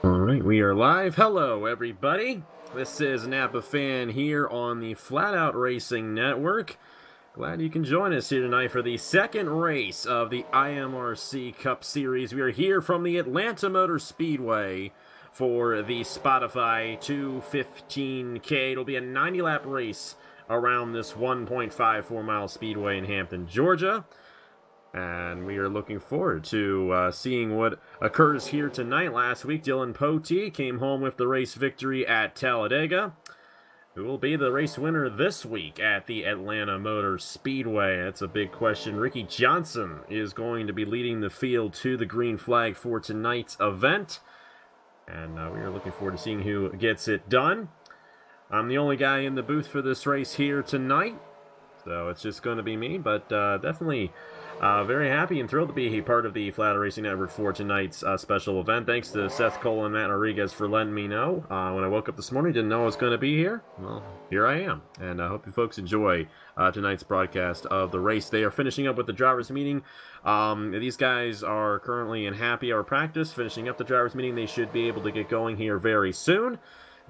All right, we are live. Hello, everybody. This is Napa Fan here on the Flatout Racing Network. Glad you can join us here tonight for the second race of the IMRC Cup Series. We are here from the Atlanta Motor Speedway for the Spotify 215K. It'll be a 90-lap race around this 1.54 mile speedway in Hampton, Georgia. And we are looking forward to seeing what occurs here tonight. Last week, Dylan Pote came home with the race victory at Talladega. Who will be the race winner this week at the Atlanta Motor Speedway? That's a big question. Ricky Johnson is going to be leading the field to the green flag for tonight's event. And we are looking forward to seeing who gets it done. I'm the only guy in the booth for this race here tonight, so it's just going to be me, but definitely very happy and thrilled to be part of the Flatout Racing Network for tonight's special event. Thanks to Seth Cole and Matt Rodriguez for letting me know. When I woke up this morning, didn't know I was going to be here. Well, here I am, and I hope you folks enjoy tonight's broadcast of the race. They are finishing up with the drivers' meeting. These guys are currently in happy hour practice, finishing up the drivers' meeting. They should be able to get going here very soon,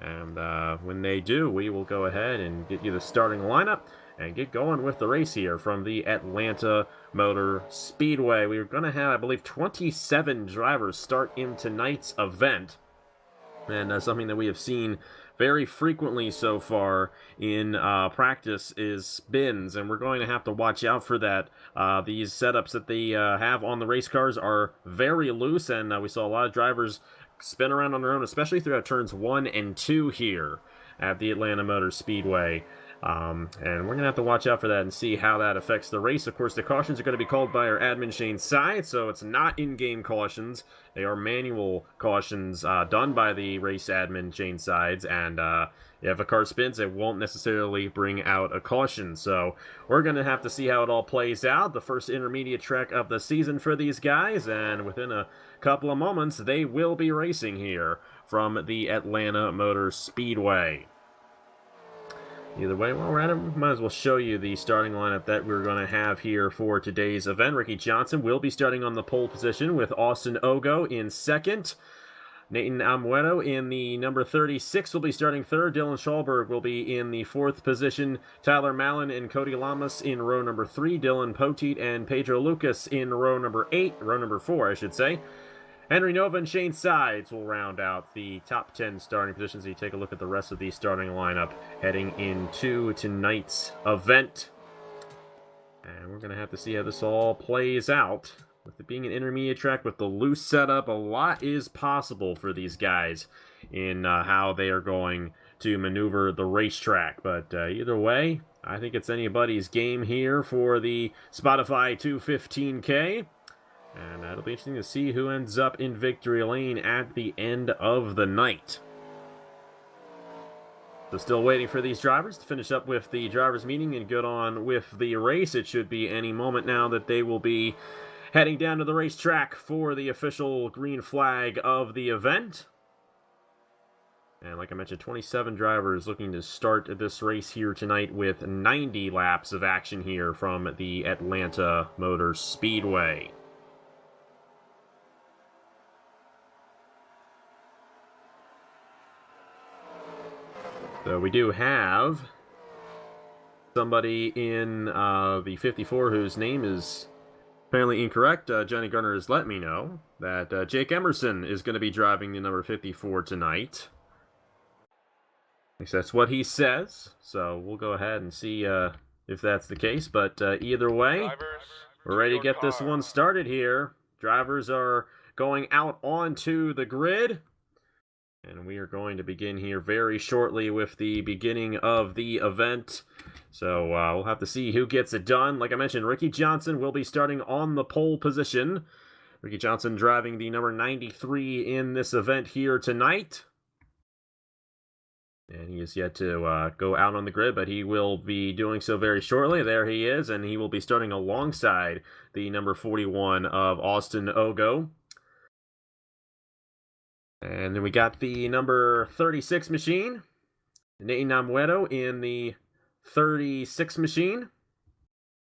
and when they do, we will go ahead and get you the starting lineup and get going with the race here from the Atlanta Motor Speedway. We're going to have, I believe, 27 drivers start in tonight's event. And something that we have seen very frequently so far in practice is spins, and we're going to have to watch out for that. These setups that they have on the race cars are very loose, and we saw a lot of drivers spin around on their own, especially throughout turns 1 and 2 here at the Atlanta Motor Speedway. And we're going to have to watch out for that and see how that affects the race. Of course, the cautions are going to be called by our admin, Shane Side, so it's not in-game cautions. They are manual cautions done by the race admin, Shane Sides, and if a car spins, it won't necessarily bring out a caution. So we're going to have to see how it all plays out. The first intermediate track of the season for these guys, and within a couple of moments, they will be racing here from the Atlanta Motor Speedway. Either way, while we're at it, we might as well show you the starting lineup that we're going to have here for today's event. Ricky Johnson will be starting on the pole position with Austin Ogo in second. Nathan Amueto in the number 36 will be starting third. Dylan Schwalberg will be in the fourth position. Tyler Mallon and Cody Lamas in row number 3. Dylan Poteet and Pedro Lucas in row number 4, I should say. Henry Nova and Shane Sides will round out the top 10 starting positions. So you take a look at the rest of the starting lineup heading into tonight's event. And we're going to have to see how this all plays out. With it being an intermediate track with the loose setup, a lot is possible for these guys in how they are going to maneuver the racetrack. But either way, I think it's anybody's game here for the Spotify 215K. And it'll be interesting to see who ends up in victory lane at the end of the night. So still waiting for these drivers to finish up with the drivers' meeting and get on with the race. It should be any moment now that they will be heading down to the racetrack for the official green flag of the event. And like I mentioned, 27 drivers looking to start this race here tonight with 90 laps of action here from the Atlanta Motor Speedway. So we do have somebody in the 54 whose name is apparently incorrect. Johnny Garner has let me know that Jake Emerson is going to be driving the number 54 tonight. At least that's what he says. So we'll go ahead and see if that's the case. But either way, we're ready to get this one started here. Drivers are going out onto the grid. And we are going to begin here very shortly with the beginning of the event. So we'll have to see who gets it done. Like I mentioned, Ricky Johnson will be starting on the pole position. Ricky Johnson driving the number 93 in this event here tonight. And he is yet to go out on the grid, but he will be doing so very shortly. There he is, and he will be starting alongside the number 41 of Austin Ogo. And then we got the number 36 machine, Nathan Amueto in the 36 machine.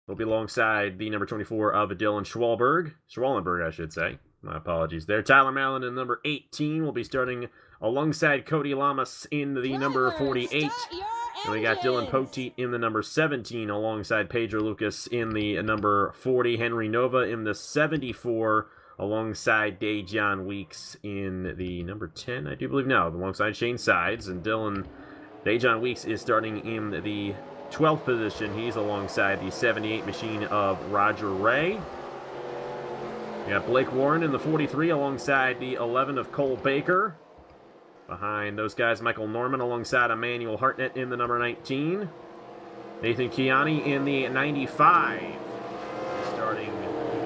He'll be alongside the number 24 of Dylan Schwalberg, I should say. My apologies there. Tyler Mallon in number 18 will be starting alongside Cody Lamas in the number 48. And we got Dylan Poteet in the number 17 alongside Pedro Lucas in the number 40. Henry Nova in the 74 alongside Dejan Weeks in the number 10, I do believe. No, alongside Shane Sides. And Dejan Weeks is starting in the 12th position. He's alongside the 78 machine of Roger Ray. We got Blake Warren in the 43 alongside the 11 of Cole Baker. Behind those guys, Michael Norman alongside Emmanuel Hartnett in the number 19. Nathan Kiani in the 95. Starting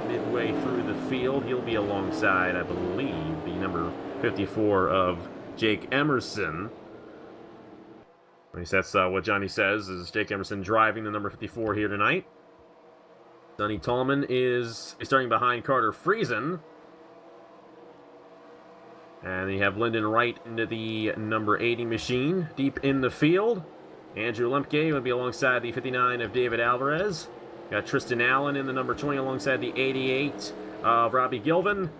midway through the field, he'll be alongside, I believe, the number 54 of Jake Emerson. At least that's what Johnny says, is Jake Emerson driving the number 54 here tonight. Sonny Tallman is starting behind Carter Friesen. And you have Lyndon Wright into the number 80 machine, deep in the field. Andrew Lemke would be alongside the 59 of David Alvarez. Got Tristan Allen in the number 20 alongside the 88 of Robbie Gilvin.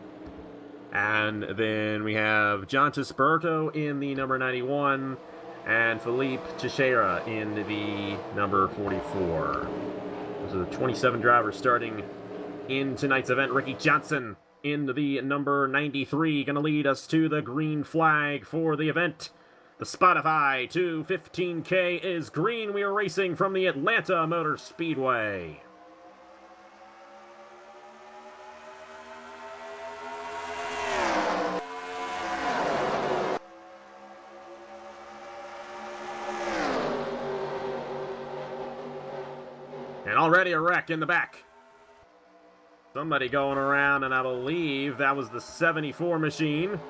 And then we have John Tesperto in the number 91. And Philippe Teixeira in the number 44. Those are the 27 drivers starting in tonight's event. Ricky Johnson in the number 93, going to lead us to the green flag for the event. The Spotify 215K is green. We are racing from the Atlanta Motor Speedway. And already a wreck in the back. Somebody going around, and I believe that was the 74 machine.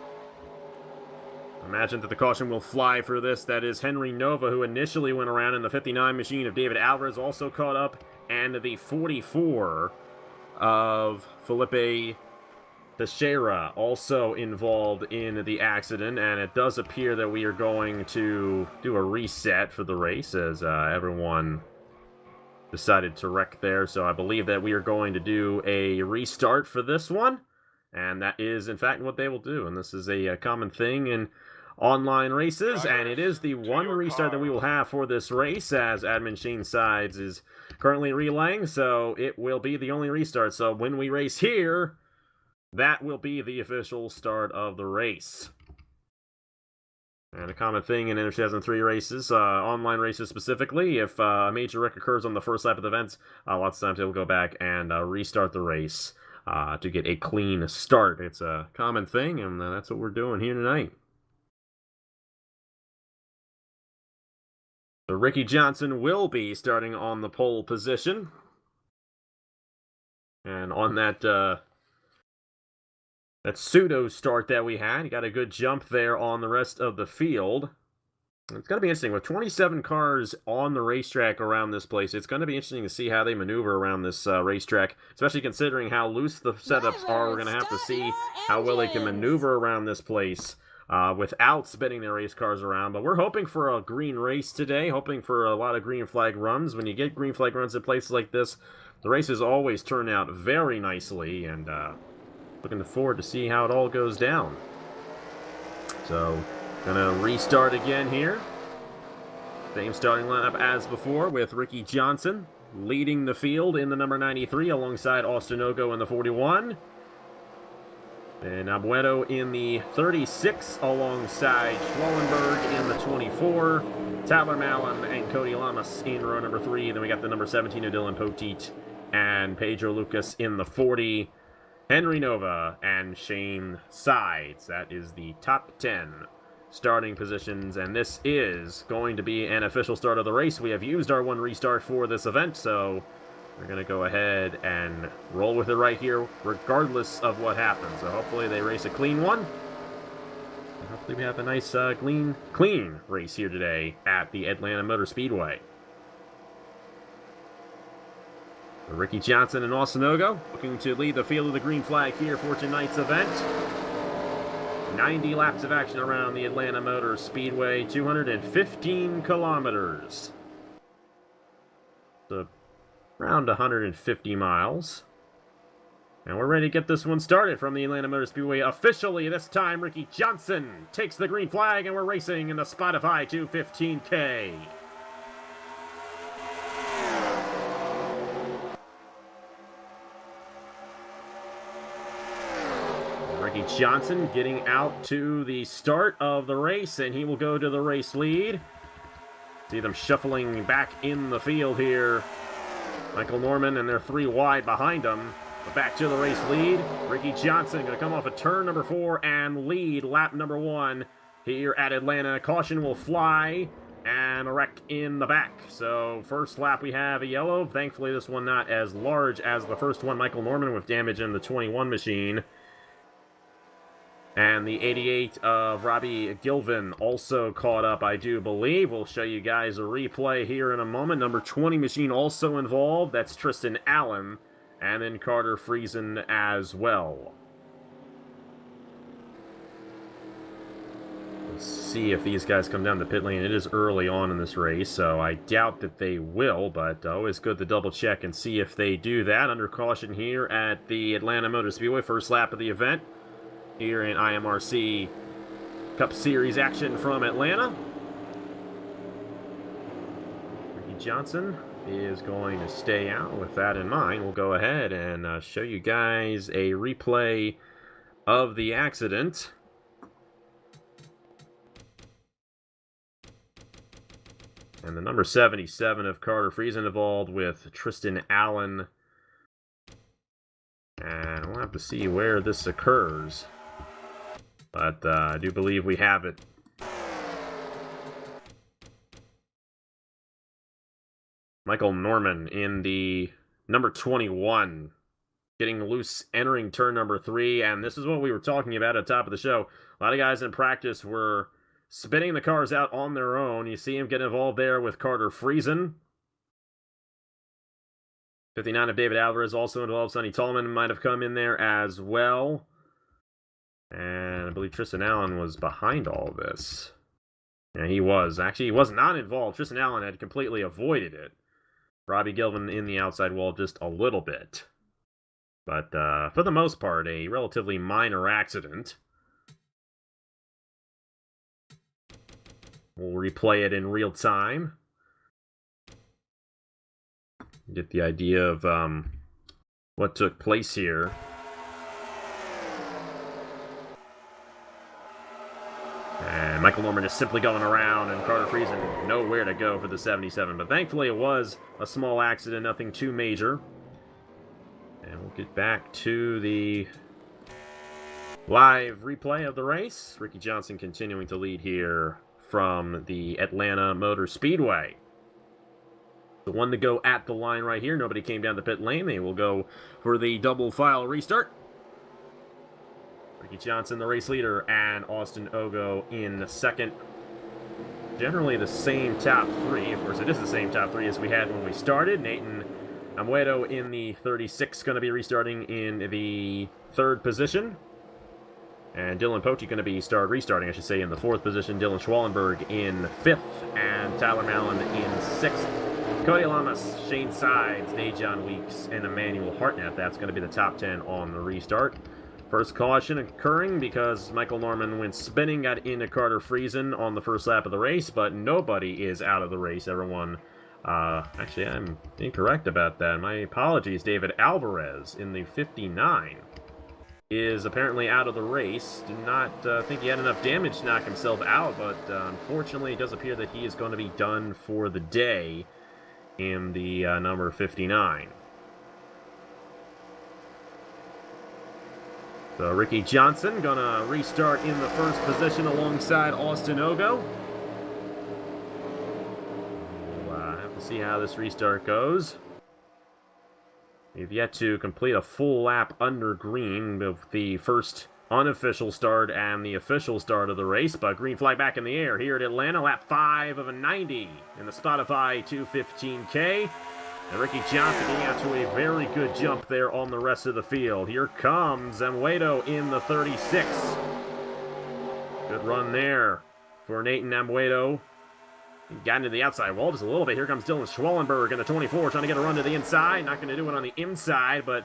Imagine that the caution will fly for this. That is Henry Nova, who initially went around in the 59 machine of David Alvarez, also caught up, and the 44 of Felipe Teixeira, also involved in the accident. And it does appear that we are going to do a reset for the race, as everyone decided to wreck there. So I believe that we are going to do a restart for this one, and that is in fact what they will do. And this is a common thing in online races, and it is the one restart that we will have for this race, as admin Shane Sides is currently relaying. So it will be the only restart. So when we race here, that will be the official start of the race. And a common thing in Inter 2003 races, online races specifically, if a major wreck occurs on the first lap of the event, lots of times they will go back and restart the race to get a clean start. It's a common thing, and that's what we're doing here tonight. So Ricky Johnson will be starting on the pole position. And on that pseudo start that we had, he got a good jump there on the rest of the field. It's going to be interesting. With 27 cars on the racetrack around this place, it's going to be interesting to see how they maneuver around this racetrack, especially considering how loose the setups are. We're going to have to see how well they can maneuver around this place without spinning their race cars around. But we're hoping for a green race today, hoping for a lot of green flag runs. When you get green flag runs at places like this, the races always turn out very nicely, and looking forward to see how it all goes down. So, gonna restart again here. Same starting lineup as before, with Ricky Johnson leading the field in the number 93 alongside Austin Ogo in the 41. And Abuelo in the 36 alongside Schwallenberg in the 24. Tyler Mallon and Cody Lamas in row number 3. Then we got the number 17 of Dylan Poteet and Pedro Lucas in the 40. Henry Nova and Shane Sides. That is the top 10 starting positions, and this is going to be an official start of the race. We have used our one restart for this event, so we're going to go ahead and roll with it right here, regardless of what happens. So hopefully they race a clean one. And hopefully we have a nice, clean race here today at the Atlanta Motor Speedway. Ricky Johnson and Austin Ogo looking to lead the field of the green flag here for tonight's event. 90 laps of action around the Atlanta Motor Speedway, 215 kilometers. So around 150 miles. And we're ready to get this one started from the Atlanta Motor Speedway. Officially, this time, Ricky Johnson takes the green flag, and we're racing in the Spotify 215K. Ricky Johnson getting out to the start of the race, and he will go to the race lead. See them shuffling back in the field here. Michael Norman, and they're 3 wide behind him. But back to the race lead. Ricky Johnson going to come off of turn number 4 and lead lap number 1 here at Atlanta. Caution will fly, and a wreck in the back. So first lap we have a yellow. Thankfully this one not as large as the first one. Michael Norman with damage in the 21 machine. And the 88 of Robbie Gilvin also caught up, I do believe. We'll show you guys a replay here in a moment. Number 20 machine also involved. That's Tristan Allen. And then Carter Friesen as well. Let's see if these guys come down the pit lane. It is early on in this race, so I doubt that they will, but always good to double check and see if they do that. Under caution here at the Atlanta Motor Speedway, first lap of the event here in IMRC Cup Series action from Atlanta. Ricky Johnson is going to stay out. With that in mind, we'll go ahead and show you guys a replay of the accident. And the number 77 of Carter Friesen involved with Tristan Allen. And we'll have to see where this occurs. But I do believe we have it. Michael Norman in the number 21, getting loose, entering turn number 3, and this is what we were talking about at the top of the show. A lot of guys in practice were spinning the cars out on their own. You see him get involved there with Carter Friesen. 59 of David Alvarez also involved. Sonny Tallman might have come in there as well. And I believe Tristan Allen was behind all of this. Yeah, he was. Actually, he was not involved. Tristan Allen had completely avoided it. Robbie Gilvin in the outside wall just a little bit. But for the most part, a relatively minor accident. We'll replay it in real time. Get the idea of what took place here. And Michael Norman is simply going around, and Carter Friesen nowhere to go for the 77. But thankfully it was a small accident, nothing too major. And we'll get back to the live replay of the race. Ricky Johnson continuing to lead here from the Atlanta Motor Speedway. The one to go at the line right here. Nobody came down the pit lane. They will go for the double file restart. Ricky Johnson, the race leader, and Austin Ogo in second. Generally the same top 3. Of course, it is the same top 3 as we had when we started. Nathan Amuedo in the 36, going to be restarting in the 3rd position. And Dylan Poche going to be restarting, I should say, in the 4th position. Dylan Schwallenberg in 5th, and Tyler Mallon in 6th. Cody Lamas, Shane Sides, Dejan Weeks, and Emmanuel Hartnett. That's going to be the top 10 on the restart. First caution occurring because Michael Norman went spinning, got into Carter Friesen on the first lap of the race, but nobody is out of the race, everyone. Actually, I'm incorrect about that. My apologies. David Alvarez in the 59 is apparently out of the race. Did not think he had enough damage to knock himself out, but unfortunately it does appear that he is going to be done for the day in the number 59. So Ricky Johnson gonna restart in the 1st position alongside Austin Ogo. We'll have to see how this restart goes. We've yet to complete a full lap under green with the first unofficial start and the official start of the race, but green flag back in the air here at Atlanta, lap 5 of a 90 in the Spotify 215K. And Ricky Johnson getting out to a very good jump there on the rest of the field. Here comes Amuedo in the 36. Good run there for Nathan Amuedo. He got into the outside wall just a little bit. Here comes Dylan Schwallenberg in the 24, trying to get a run to the inside. Not going to do it on the inside, but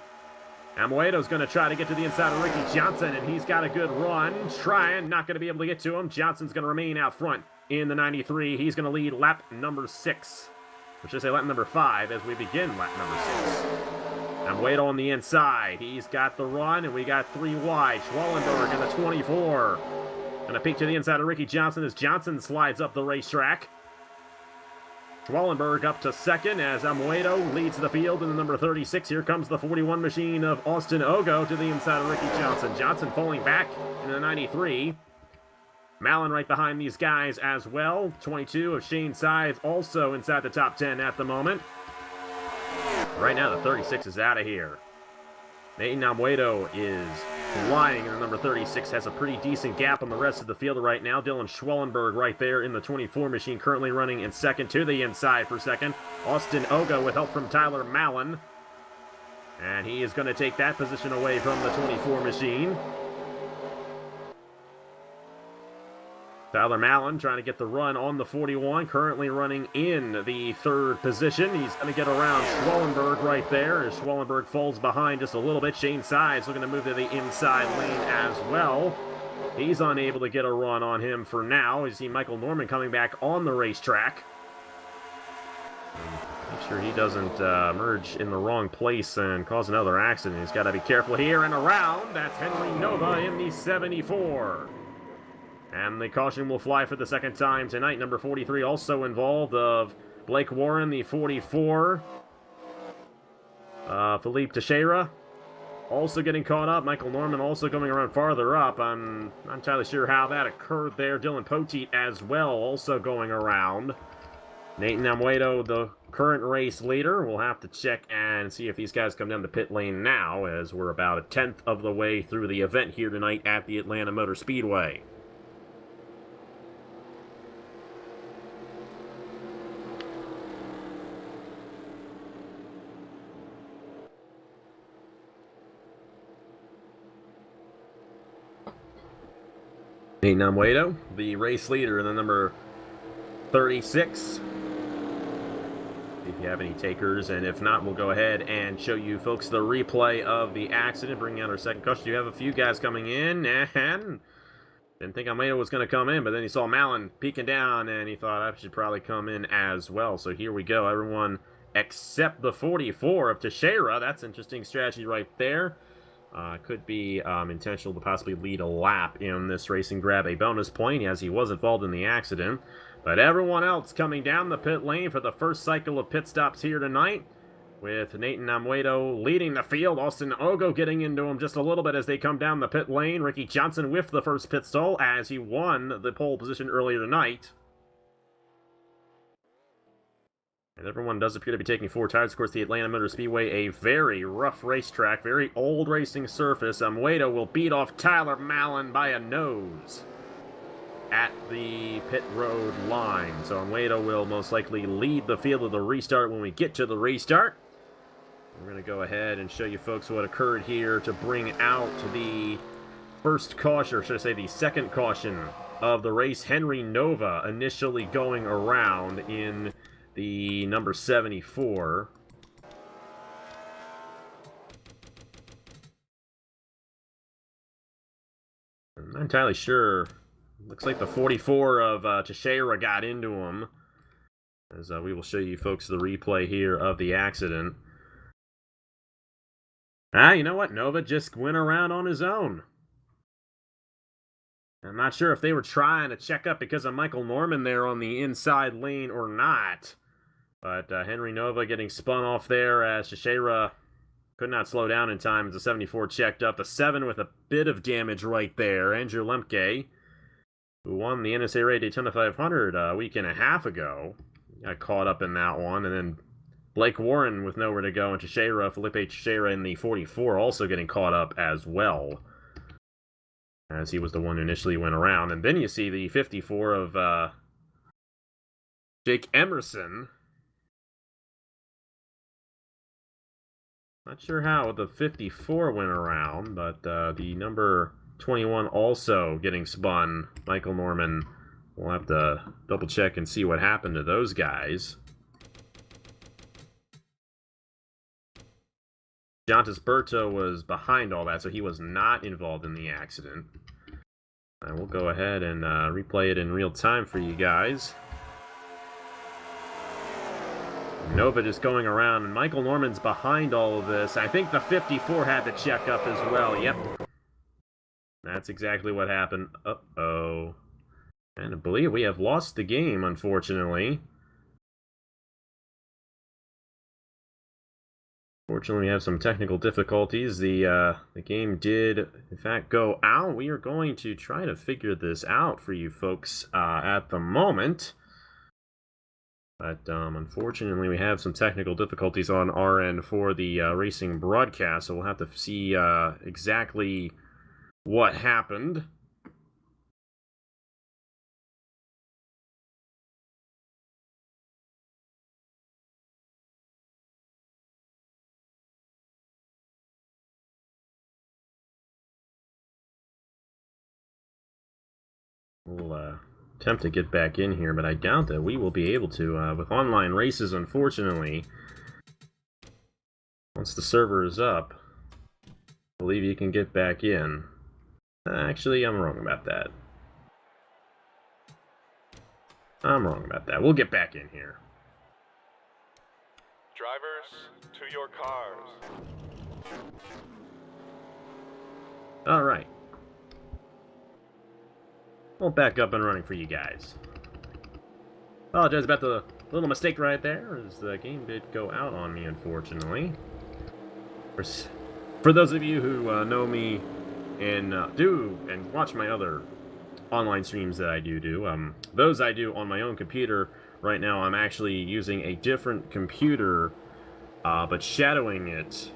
Amoedo's going to try to get to the inside of Ricky Johnson, and he's got a good run. Trying, not going to be able to get to him. Johnson's going to remain out front in the 93. He's going to lead lap number 6. Or should I say lap number 5 as we begin lap number 6. Amoedo on the inside. He's got the run, and we got 3 wide. Schwallenberg in the 24. Going to peek to the inside of Ricky Johnson as Johnson slides up the racetrack. Schwallenberg up to second as Amoedo leads the field in the number 36. Here comes the 41 machine of Austin Ogo to the inside of Ricky Johnson. Johnson falling back in the 93. Mallon right behind these guys as well. 22 of Shane Sides also inside the top 10 at the moment. Right now the 36 is out of here. Nathan Amoedo is flying, and the number 36 has a pretty decent gap on the rest of the field right now. Dylan Schwellenberg right there in the 24 machine, currently running in second to the inside for second. Austin Ogo with help from Tyler Mallon. And he is going to take that position away from the 24 machine. Tyler Mallon trying to get the run on the 41, currently running in the 3rd position. He's going to get around Schwellenberg right there as Schwellenberg falls behind just a little bit. Shane Sides looking to move to the inside lane as well. He's unable to get a run on him for now. You see Michael Norman coming back on the racetrack. Make sure he doesn't merge in the wrong place and cause another accident. He's got to be careful here and around. That's Henry Nova in the 74. And the caution will fly for the second time tonight. Number 43 also involved of Blake Warren, the 44. Philippe Teixeira also getting caught up. Michael Norman also going around farther up. I'm not entirely sure how that occurred there. Dylan Poteet as well also going around. Nathan Amoedo, the current race leader. We'll have to check and see if these guys come down the pit lane now, as we're about a 10th of the way through the event here tonight at the Atlanta Motor Speedway. Nathan Amoedo, the race leader in the number 36. See if you have any takers, and if not, we'll go ahead and show you folks the replay of the accident, bringing out our second caution. You have a few guys coming in, and didn't think Amoedo was going to come in, but then he saw Mallon peeking down, and he thought I should probably come in as well. So here we go, everyone except the 44 of Teixeira. That's interesting strategy right there. Could be intentional to possibly lead a lap in this race and grab a bonus point, as he was involved in the accident. But everyone else coming down the pit lane for the first cycle of pit stops here tonight, with Nathan Amoedo leading the field. Austin Ogo getting into him just a little bit as they come down the pit lane. Ricky Johnson with the first pit stall, as he won the pole position earlier tonight. And everyone does appear to be taking 4 tires. Of course, the Atlanta Motor Speedway, a very rough racetrack, very old racing surface. Amoedo will beat off Tyler Mallon by a nose at the pit road line. So Amoedo will most likely lead the field of the restart when we get to the restart. We're going to go ahead and show you folks what occurred here to bring out the first caution, or should I say the second caution of the race. Henry Nova initially going around in the number 74. I'm not entirely sure. Looks like the 44 of Teixeira got into him. As we will show you folks the replay here of the accident. You know what? Nova just went around on his own. I'm not sure if they were trying to check up because of Michael Norman there on the inside lane or not. But Henry Nova getting spun off there as Teixeira could not slow down in time as the 74 checked up. The 7 with a bit of damage right there. Andrew Lemke, who won the NSA Daytona 500 a week and a half ago, got caught up in that one. And then Blake Warren with nowhere to go, and Felipe Teixeira in the 44 also getting caught up as well, as he was the one who initially went around. And then you see the 54 of Jake Emerson. Not sure how the 54 went around, but the number 21 also getting spun. Michael Norman, we'll have to double check and see what happened to those guys. Jontas Berto was behind all that, so he was not involved in the accident. And we'll go ahead and replay it in real time for you guys. Nova just going around, and Michael Norman's behind all of this. I think the 54 had to check up as well. Yep. That's exactly what happened. Uh-oh. And I believe we have lost the game, unfortunately. Fortunately, we have some technical difficulties. The game did, in fact, go out. We are going to try to figure this out for you folks at the moment. But unfortunately, we have some technical difficulties on our end for the racing broadcast, so we'll have to see exactly what happened. We'll attempt to get back in here, but I doubt that we will be able to. With online races, unfortunately, once the server is up, I believe you can get back in. Actually, I'm wrong about that. We'll get back in here. Drivers, to your cars. All right. We'll back up and running for you guys. Apologize about the little mistake right there, as the game did go out on me, unfortunately. For those of you who know me and do and watch my other online streams that I do, those I do on my own computer. Right now, I'm actually using a different computer, but shadowing it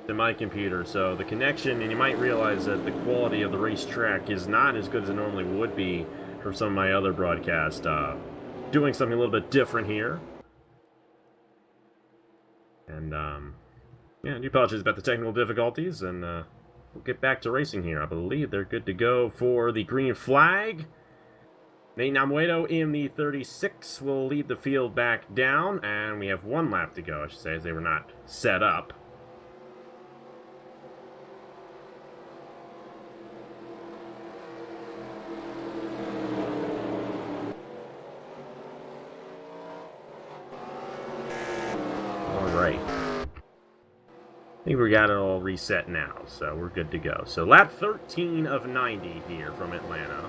to my computer, so the connection, and you might realize that the quality of the racetrack is not as good as it normally would be for some of my other broadcasts. Doing something a little bit different here. And, yeah, I do apologize about the technical difficulties, and we'll get back to racing here. I believe they're good to go for the green flag. Nate Namuedo in the 36 will lead the field back down, and we have one lap to go, I should say, as they were not set up. I think we got it all reset now, so we're good to go. So lap 13 of 90 here from Atlanta.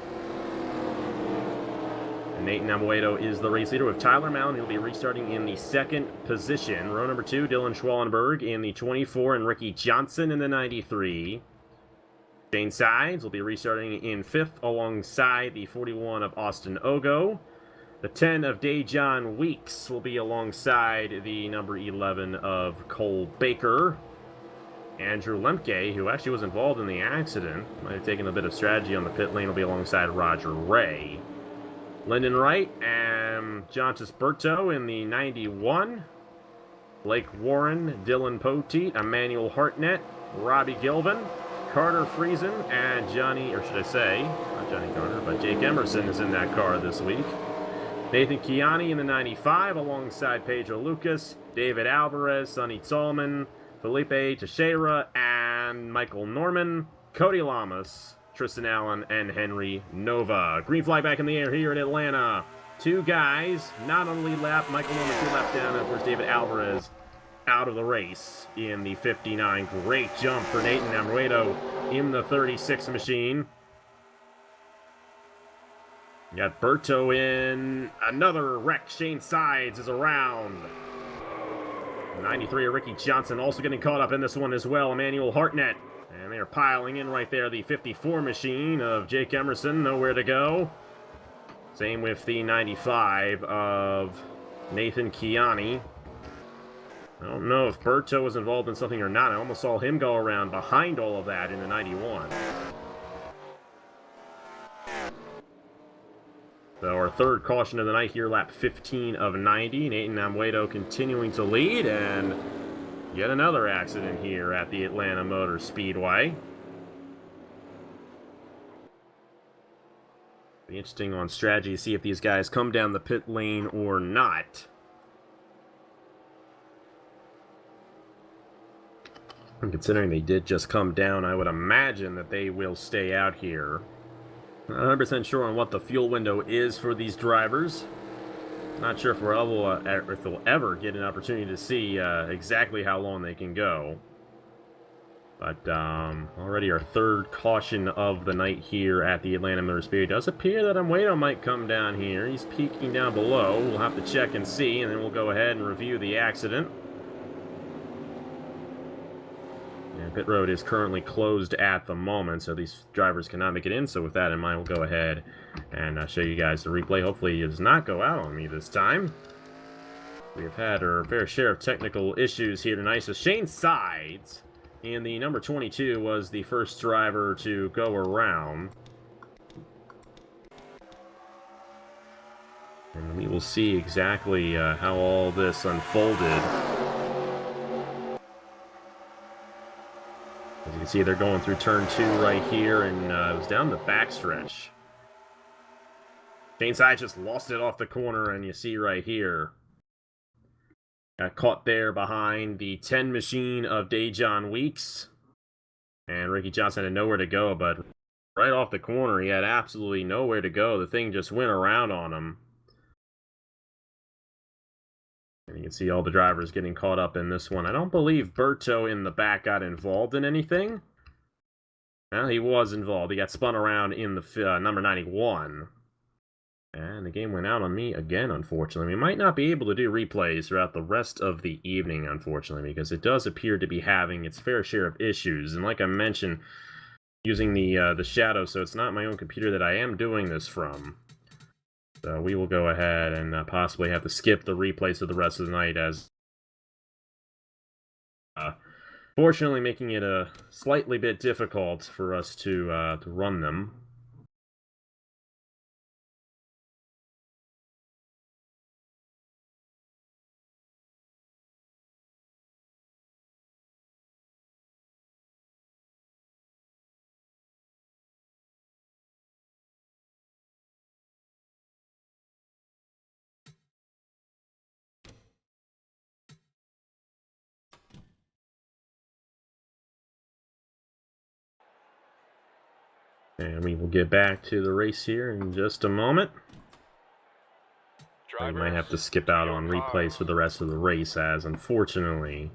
And Nate Namuedo is the race leader with Tyler Mallon. He'll be restarting in the second position. Row number 2, Dylan Schwallenberg in the 24, and Ricky Johnson in the 93. Shane Sides will be restarting in 5th alongside the 41 of Austin Ogo. The 10 of Dejon Weeks will be alongside the number 11 of Cole Baker. Andrew Lemke, who actually was involved in the accident, might have taken a bit of strategy on the pit lane, will be alongside Roger Ray. Lyndon Wright and Jontas Berto in the 91. Blake Warren, Dylan Poteet, Emmanuel Hartnett, Robbie Gilvin, Carter Friesen, and Johnny, or should I say, not Johnny Carter, but Jake Emerson is in that car this week. Nathan Kiani in the 95 alongside Pedro Lucas, David Alvarez, Sonny Tallman, Felipe Teixeira, and Michael Norman, Cody Lamas, Tristan Allen, and Henry Nova. Green flag back in the air here in Atlanta. Two guys, not on the lead lap. Michael Norman 2 laps down, and of course David Alvarez out of the race in the 59. Great jump for Nathan Namuedo in the 36 machine. You got Berto in. Another wreck. Shane Sides is around. 93 of Ricky Johnson also getting caught up in this one as well. Emmanuel Hartnett. And they're piling in right there. The 54 machine of Jake Emerson. Nowhere to go. Same with the 95 of Nathan Kiani. I don't know if Berto was involved in something or not. I almost saw him go around behind all of that in the 91. So our third caution of the night here, lap 15 of 90. Nathan Namuedo continuing to lead, and yet another accident here at the Atlanta Motor Speedway. Be interesting on strategy to see if these guys come down the pit lane or not. And considering they did just come down, I would imagine that they will stay out here. Not 100% sure on what the fuel window is for these drivers. Not sure if we'll ever get an opportunity to see exactly how long they can go. But already our third caution of the night here at the Atlanta Motor Speedway. It does appear that Amuedo might come down here. He's peeking down below. We'll have to check and see, and then we'll go ahead and review the accident. And pit road is currently closed at the moment, so these drivers cannot make it in. So with that in mind, we'll go ahead and show you guys the replay. Hopefully it does not go out on me this time. We have had our fair share of technical issues here tonight. So Shane Sides, and the number 22, was the first driver to go around. And we will see exactly how all this unfolded. As you can see, they're going through turn 2 right here, and it was down the backstretch. Shane Sides just lost it off the corner, and you see right here, got caught there behind the 10 machine of Dejon Weeks. And Ricky Johnson had nowhere to go, but right off the corner, he had absolutely nowhere to go. The thing just went around on him. And you can see all the drivers getting caught up in this one. I don't believe Berto in the back got involved in anything. Well, he was involved. He got spun around in the number 91. And the game went out on me again, unfortunately. We might not be able to do replays throughout the rest of the evening, unfortunately, because it does appear to be having its fair share of issues. And like I mentioned, using the shadow, so it's not my own computer that I am doing this from. So we will go ahead and possibly have to skip the replays for the rest of the night, as fortunately making it a slightly bit difficult for us to run them. And we will get back to the race here in just a moment. We might have to skip out on replays for the rest of the race, as unfortunately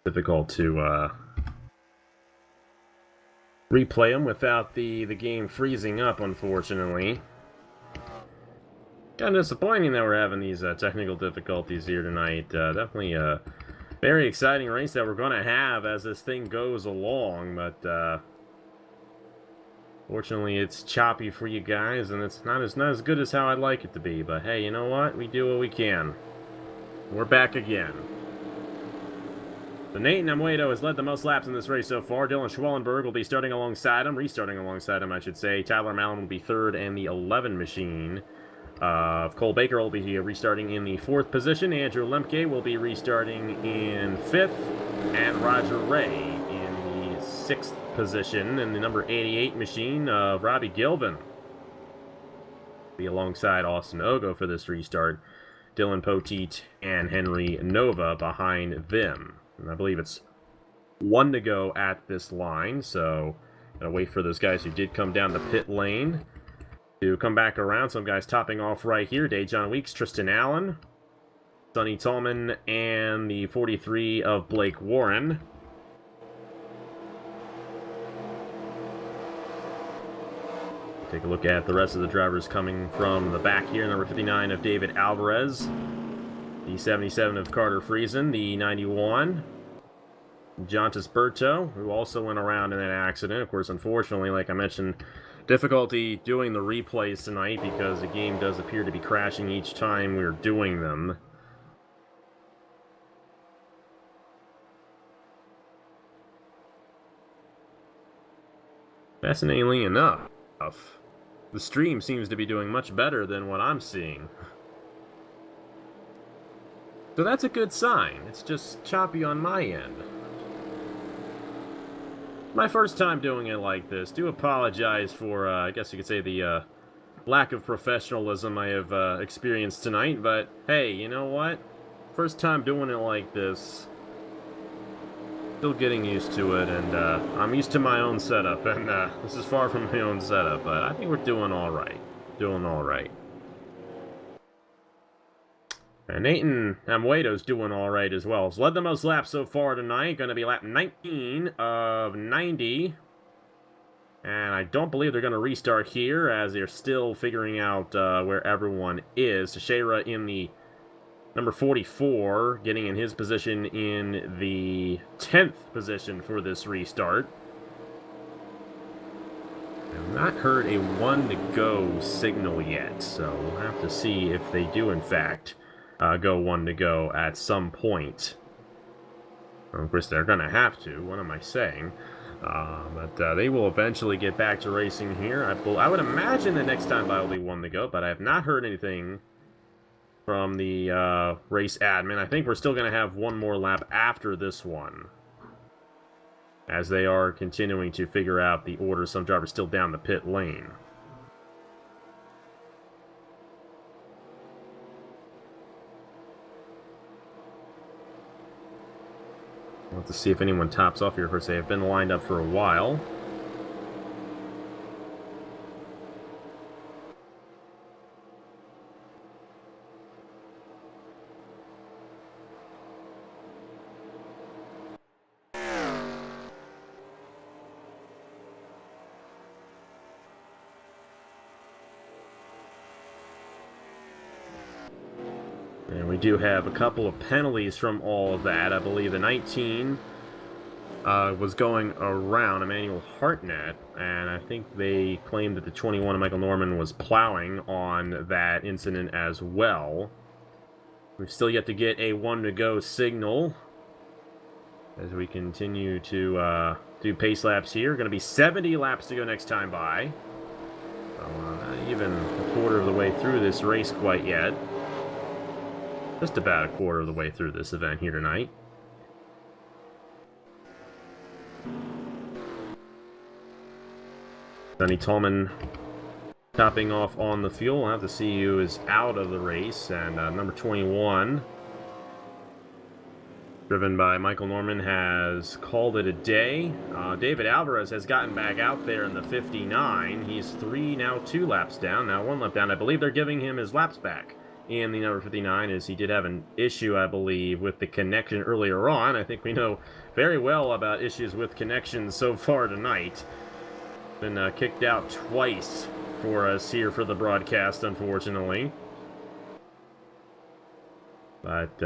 difficult to replay them without the game freezing up, unfortunately. Kind of disappointing that we're having these technical difficulties here tonight. Definitely a very exciting race that we're going to have as this thing goes along, but fortunately it's choppy for you guys, and it's not as good as how I'd like it to be. But hey, you know what? We do what we can. We're back again. So Nate Amuedo has led the most laps in this race so far. Dylan Schwellenberg will be starting alongside him, restarting alongside him, I should say. Tyler Mallon will be third in the 11 machine. Cole Baker will be restarting in the 4th position. Andrew Lemke will be restarting in 5th. And Roger Ray in the 6th position in the number 88 machine of Robbie Gilvin. Be alongside Austin Ogo for this restart. Dylan Poteet and Henry Nova behind them. And I believe it's 1 to go at this line, so gotta wait for those guys who did come down the pit lane to come back around. Some guys topping off right here. Dejon Weeks, Tristan Allen, Sonny Tallman, and the 43 of Blake Warren. Take a look at the rest of the drivers coming from the back here. Number 59 of David Alvarez, the 77 of Carter Friesen, the 91 Jontas Berto, who also went around in that accident. Of course, unfortunately, like I mentioned, difficulty doing the replays tonight because the game does appear to be crashing each time we're doing them. Fascinatingly enough, the stream seems to be doing much better than what I'm seeing. So that's a good sign. It's just choppy on my end. My first time doing it like this. Do apologize for, I guess you could say, the lack of professionalism I have experienced tonight. But, hey, you know what? First time doing it like this. Still getting used to it, and I'm used to my own setup, and this is far from my own setup, but I think we're doing all right. Doing all right. And Nathan Amuedo's doing all right as well. He's led the most laps so far tonight. Going to be lap 19 of 90. And I don't believe they're going to restart here, as they're still figuring out where everyone is. Teixeira in the number 44, getting in his position in the 10th position for this restart. I've not heard a 1 to go signal yet, so we'll have to see if they do, in fact, go 1 to go at some point. Of course, they're going to have to. What am I saying? But they will eventually get back to racing here. I would imagine the next time by will be 1 to go, but I have not heard anything from the race admin. I think we're still going to have one more lap after this one, as they are continuing to figure out the order. Some drivers still down the pit lane. We'll have to see if anyone tops off here. Of course, they have been lined up for a while. And we do have a couple of penalties from all of that. I believe the 19 was going around Emmanuel Hartnett, and I think they claimed that the 21 of Michael Norman was plowing on that incident as well. We've still yet to get a 1 to go signal as we continue to do pace laps here. Going to be 70 laps to go next time by. So, not even a quarter of the way through this race quite yet. Just about a quarter of the way through this event here tonight. Sonny Tolman topping off on the fuel. We'll have to see who is out of the race. And number 21, driven by Michael Norman, has called it a day. David Alvarez has gotten back out there in the 59. He's 2 laps down. Now 1 lap down. I believe they're giving him his laps back in the number 59, as he did have an issue, I believe, with the connection earlier on. I think we know very well about issues with connections so far tonight. Been kicked out twice for us here for the broadcast, unfortunately. But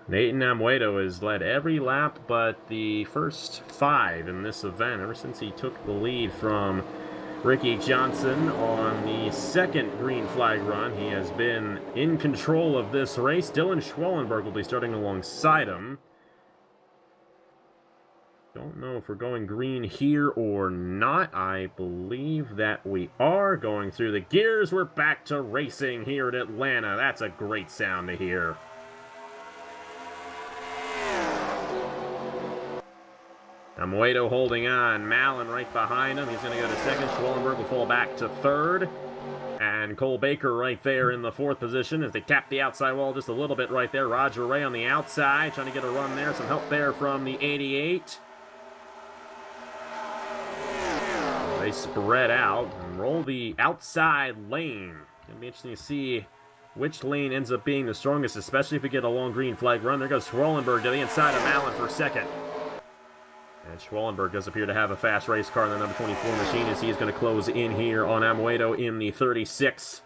Nathan Amuedo has led every lap but the first 5 in this event, ever since he took the lead from Ricky Johnson on the second green flag run. He has been in control of this race. Dylan Schwellenberg will be starting alongside him. Don't know if we're going green here or not. I believe that we are going through the gears. We're back to racing here at Atlanta. That's a great sound to hear. Amuedo holding on. Mallon right behind him. He's going to go to second. Schwellenberg will fall back to third. And Cole Baker right there in the 4th position as they tap the outside wall just a little bit right there. Roger Ray on the outside, trying to get a run there. Some help there from the 88. They spread out and roll the outside lane. It'll be interesting to see which lane ends up being the strongest, especially if we get a long green flag run. There goes Schwellenberg to the inside of Mallon for second. And Schwellenberg does appear to have a fast race car in the number 24 machine, as he is going to close in here on Amuedo in the 36.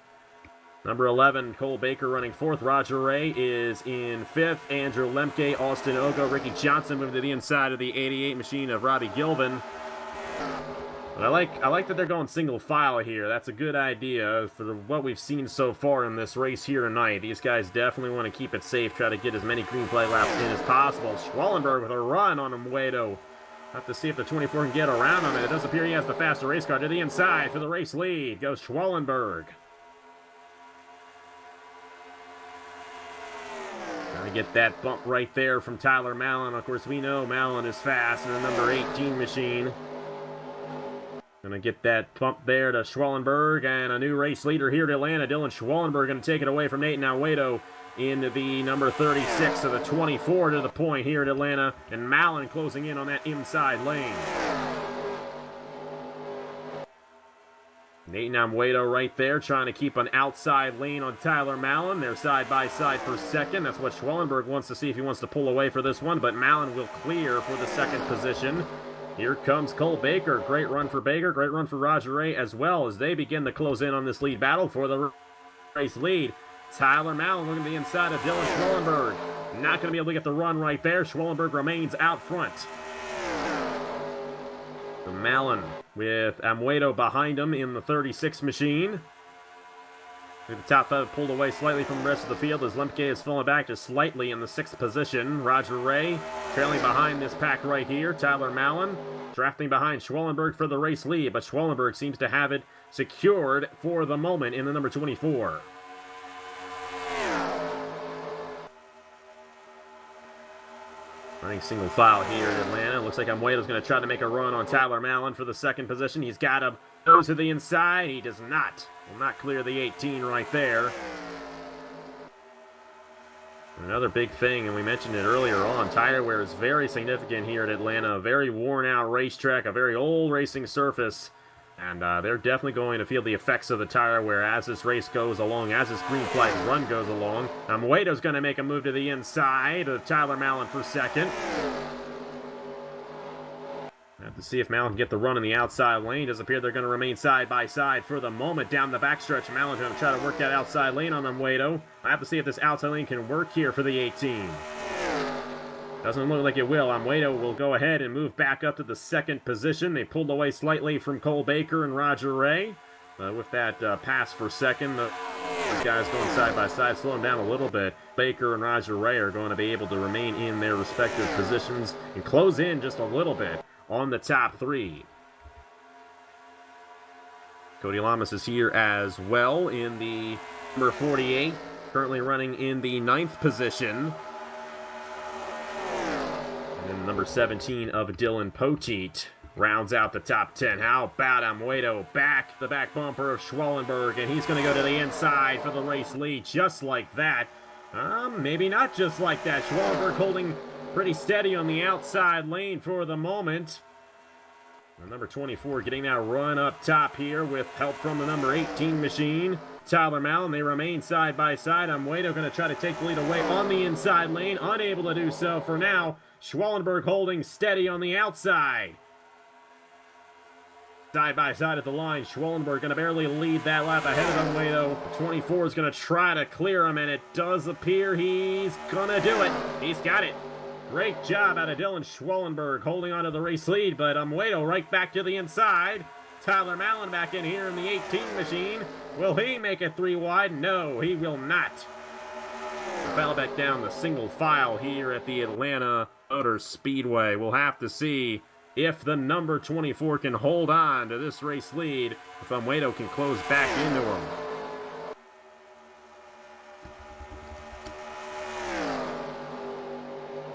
Number 11, Cole Baker running 4th. Roger Ray is in 5th. Andrew Lemke, Austin Ogo, Ricky Johnson moving to the inside of the 88 machine of Robbie Gilvin. And I like that they're going single file here. That's a good idea for what we've seen so far in this race here tonight. These guys definitely want to keep it safe, try to get as many green flag laps in as possible. Schwellenberg with a run on Amuedo. Have to see if the 24 can get around on it. It does appear he has the faster race car. To the inside for the race lead goes Schwellenberg. Trying to get that bump right there from Tyler Mallon. Of course, we know Mallon is fast in the number 18 machine. Gonna get that bump there to Schwellenberg, and a new race leader here at Atlanta. Dylan Schwellenberg gonna take it away from Nathan Amuedo in the number 36 of the 24 to the point here at Atlanta, and Mallon closing in on that inside lane. Nate Namwedo right there trying to keep an outside lane on Tyler Mallon. They're side by side for second. That's what Schwellenberg wants to see if he wants to pull away for this one, but Mallon will clear for the second position. Here comes Cole Baker. Great run for Baker. Great run for Roger Ray as well as they begin to close in on this lead battle for the race lead. Tyler Mallon looking to the inside of Dylan Schwellenberg. Not going to be able to get the run right there. Schwellenberg remains out front. Mallon with Amwedo behind him in the 36 machine. The top five pulled away slightly from the rest of the field as Lemke is falling back just slightly in the 6th position. Roger Ray trailing behind this pack right here. Tyler Mallon drafting behind Schwellenberg for the race lead, but Schwellenberg seems to have it secured for the moment in the number 24. Running single file here in Atlanta. Looks like Amwedo's going to try to make a run on Tyler Mallon for the second position. He's got to go to the inside. He does not. Will not clear the 18 right there. Another big thing, and we mentioned it earlier on, tire wear is very significant here at Atlanta. A very worn out racetrack, a very old racing surface. And they're definitely going to feel the effects of the tire wear as this race goes along, as this green flag run goes along. Amwedo's going to make a move to the inside of Tyler Mallon for second. Have to see if Mallon can get the run in the outside lane. Does appear they're going to remain side by side for the moment. Down the backstretch, Mallon's going to try to work that outside lane on Amwedo. I have to see if this outside lane can work here for the 18. Doesn't look like it will. Amwedo will go ahead and move back up to the second position. They pulled away slightly from Cole Baker and Roger Ray. With that pass for second, these guys going side by side, slow them down a little bit. Baker and Roger Ray are going to be able to remain in their respective positions and close in just a little bit on the top three. Cody Lamas is here as well in the number 48, currently running in the 9th position. And number 17 of Dylan Poteet rounds out the top 10. How about Amwedo back the back bumper of Schwellenberg, and he's going to go to the inside for the race lead just like that. Maybe not just like that. Schwellenberg holding pretty steady on the outside lane for the moment. The number 24 getting that run up top here with help from the number 18 machine. Tyler Mallon, they remain side by side. Amwedo going to try to take the lead away on the inside lane. Unable to do so for now. Schwellenberg holding steady on the outside. Side by side at the line. Schwellenberg going to barely lead that lap ahead of Amwedo. 24 is going to try to clear him, and it does appear he's going to do it. He's got it. Great job out of Dylan Schwellenberg holding on to the race lead, but Amwedo right back to the inside. Tyler Mallon back in here in the 18 machine. Will he make it 3 wide? No, he will not. Fell back down the single file here at the Atlanta Motor Speedway. We'll have to see if the number 24 can hold on to this race lead, if Amwedo can close back into him.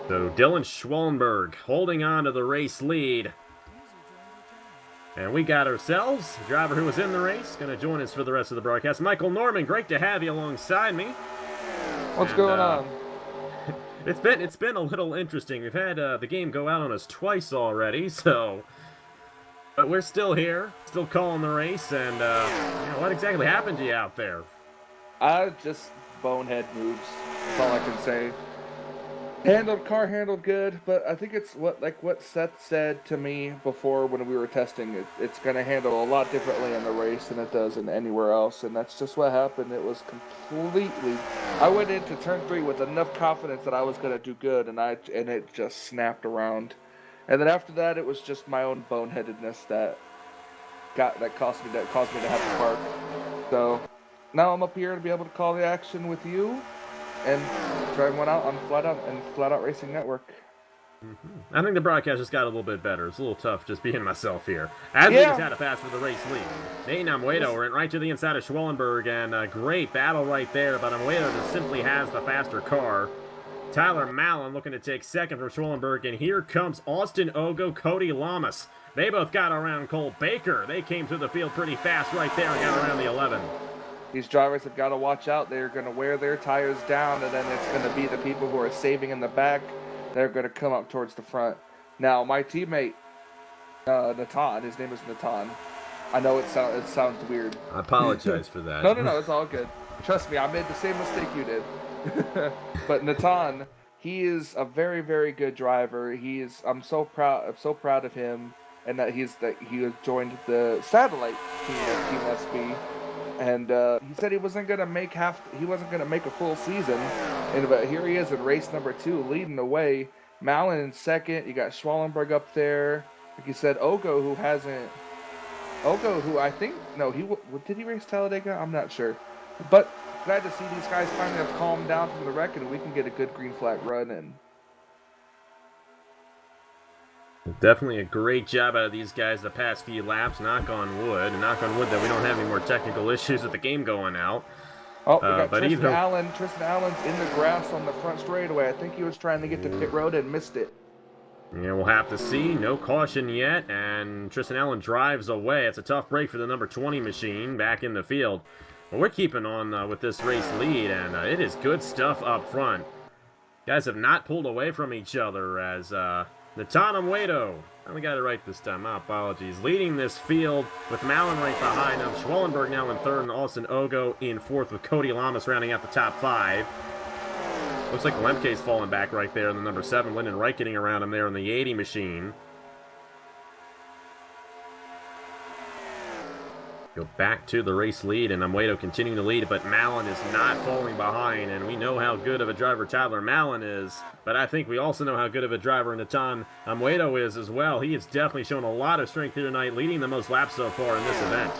So Dylan Schwellenberg holding on to the race lead. And we got ourselves a driver who was in the race, going to join us for the rest of the broadcast. Michael Norman, great to have you alongside me. What's going on? It's been a little interesting. We've had the game go out on us twice already, so but we're still here, still calling the race. And what exactly happened to you out there? Just bonehead moves. That's all I can say. Car handled good, but I think it's what Seth said to me before when we were testing. It's going to handle a lot differently in the race than it does in anywhere else, and that's just what happened. It was completely. I went into turn 3 with enough confidence that I was going to do good, and it just snapped around. And then after that, it was just my own boneheadedness that caused me to have to park. So now I'm up here to be able to call the action with you. And try one out on Flatout Racing Network. Mm-hmm. I think the broadcast just got a little bit better. It's a little tough just being myself here. As we just had a pass for the race lead. Nate Amwedo went right to the inside of Schwellenberg, and a great battle right there, but Amwedo just simply has the faster car. Tyler Mallon looking to take second from Schwellenberg, and here comes Austin Ogo, Cody Lamas. They both got around Cole Baker. They came through the field pretty fast right there and got around the 11. These drivers have got to watch out. They're going to wear their tires down, and then it's going to be the people who are saving in the back that are going to come up towards the front. Now, my teammate, Natan, his name is Natan. I know it sounds weird. I apologize for that. No, it's all good. Trust me, I made the same mistake you did. But Natan, he is a very, very good driver. I'm so proud of him, and that he has joined the satellite team of Team SB. And he said he wasn't gonna make a full season, but here he is in race number 2, leading the way. Malin in second. You got Schwallenberg up there. Like you said, Ogo, who I think did he race Talladega? I'm not sure, but glad to see these guys finally have calmed down from the wreck, and we can get a good green flag run in. Definitely a great job out of these guys the past few laps. Knock on wood that we don't have any more technical issues with the game going out. Oh, we got Tristan Allen. Tristan Allen's in the grass on the front straightaway. I think he was trying to get to pit road and missed it. Yeah, we'll have to see. No caution yet, and Tristan Allen drives away. It's a tough break for the number 20 machine back in the field. Well, we're keeping on with this race lead, and it is good stuff up front. Guys have not pulled away from each other as Natan Amwedo, I only got it right this time, my apologies, leading this field with Malin right behind him. Schwallenberg now in third, and Austin Ogo in fourth, with Cody Lamas rounding out the top 5. Looks like Lemke's falling back right there in the number 7. Lyndon Wright getting around him there in the 80 machine. Go back to the race lead, and Amwedo continuing to lead, but Malin is not falling behind, and we know how good of a driver Tyler Malin is, but I think we also know how good of a driver Natan Amwedo is as well. He has definitely shown a lot of strength here tonight, leading the most laps so far in this event.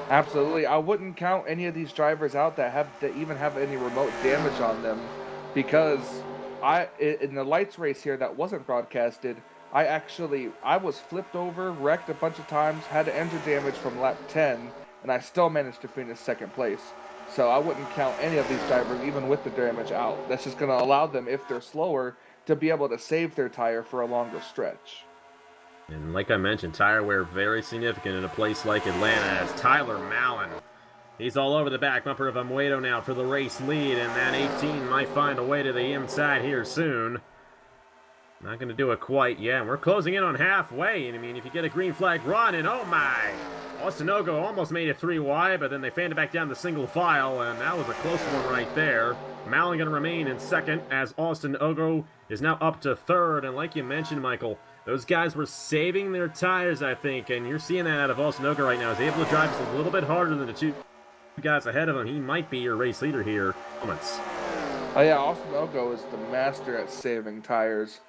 Absolutely. I wouldn't count any of these drivers out that even have any remote damage on them, because in the lights race here that wasn't broadcasted, I was flipped over, wrecked a bunch of times, had engine damage from lap 10, and I still managed to finish second place. So I wouldn't count any of these drivers, even with the damage out. That's just going to allow them, if they're slower, to be able to save their tire for a longer stretch. And like I mentioned, tire wear very significant in a place like Atlanta, as Tyler Malin, he's all over the back bumper of Amwedo now for the race lead, and that 18 might find a way to the inside here soon. Not going to do it quite yet. We're closing in on halfway. And I mean, if you get a green flag run, and oh my! Austin Ogo almost made it 3 wide, but then they fanned it back down the single file, and that was a close one right there. Malin going to remain in second, as Austin Ogo is now up to third. And like you mentioned, Michael, those guys were saving their tires, I think, and you're seeing that out of Austin Ogo right now. He's able to drive just a little bit harder than the 2 guys ahead of him. He might be your race leader here. Moments. Oh yeah, Austin Ogo is the master at saving tires.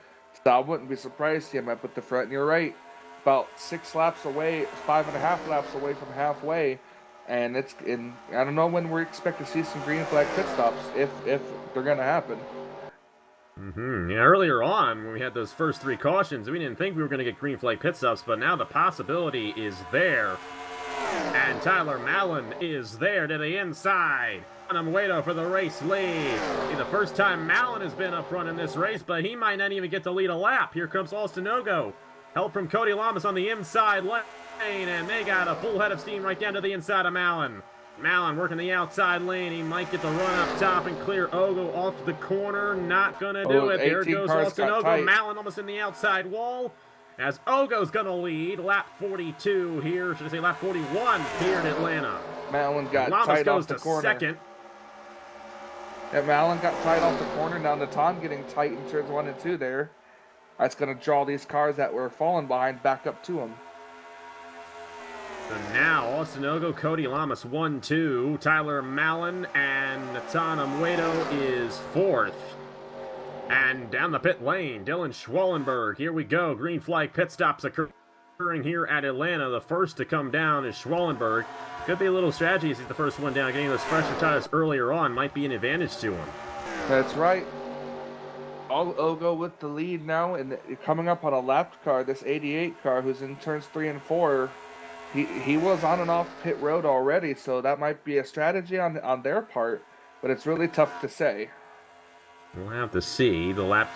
So I wouldn't be surprised to see him up at the front. And you're right, about 6 laps away, 5.5 laps away from halfway, and I don't know when we expect to see some green flag pit stops, if they're gonna happen. Yeah, earlier on when we had those first 3 cautions, we didn't think we were going to get green flag pit stops, but now the possibility is there. And Tyler Malin is there to the inside. Amwedo for the race lead. The first time Malin has been up front in this race, but he might not even get to lead a lap. Here comes Austin Ogo. Help from Cody Lamas on the inside lane, and they got a full head of steam right down to the inside of Malin. Malin working the outside lane. He might get the run up top and clear Ogo off the corner. Not going to do it. There goes Austin Ogo. Malin almost in the outside wall, as Ogo's going to lead lap 42 here. Should I say lap 41 here in Atlanta. Malin got Lamas tight goes off the to corner. second. Yeah, Malin got tight off the corner. Now Natan getting tight in turns 1 and 2 there. That's going to draw these cars that were falling behind back up to him. So now Austin Ogo, Cody Lamas 1-2. Tyler Malin and Natan Amwedo is 4th. And down the pit lane, Dylan Schwallenberg. Here we go. Green flag pit stops occurring here at Atlanta. The first to come down is Schwallenberg. Could be a little strategy as he's the first one down. Getting those fresher tires earlier on might be an advantage to him. That's right. Ogo with the lead now, and coming up on a lapped car, this 88 car who's in turns 3 and 4. He was on and off pit road already, so that might be a strategy on their part, but it's really tough to say. We'll have to see. The lap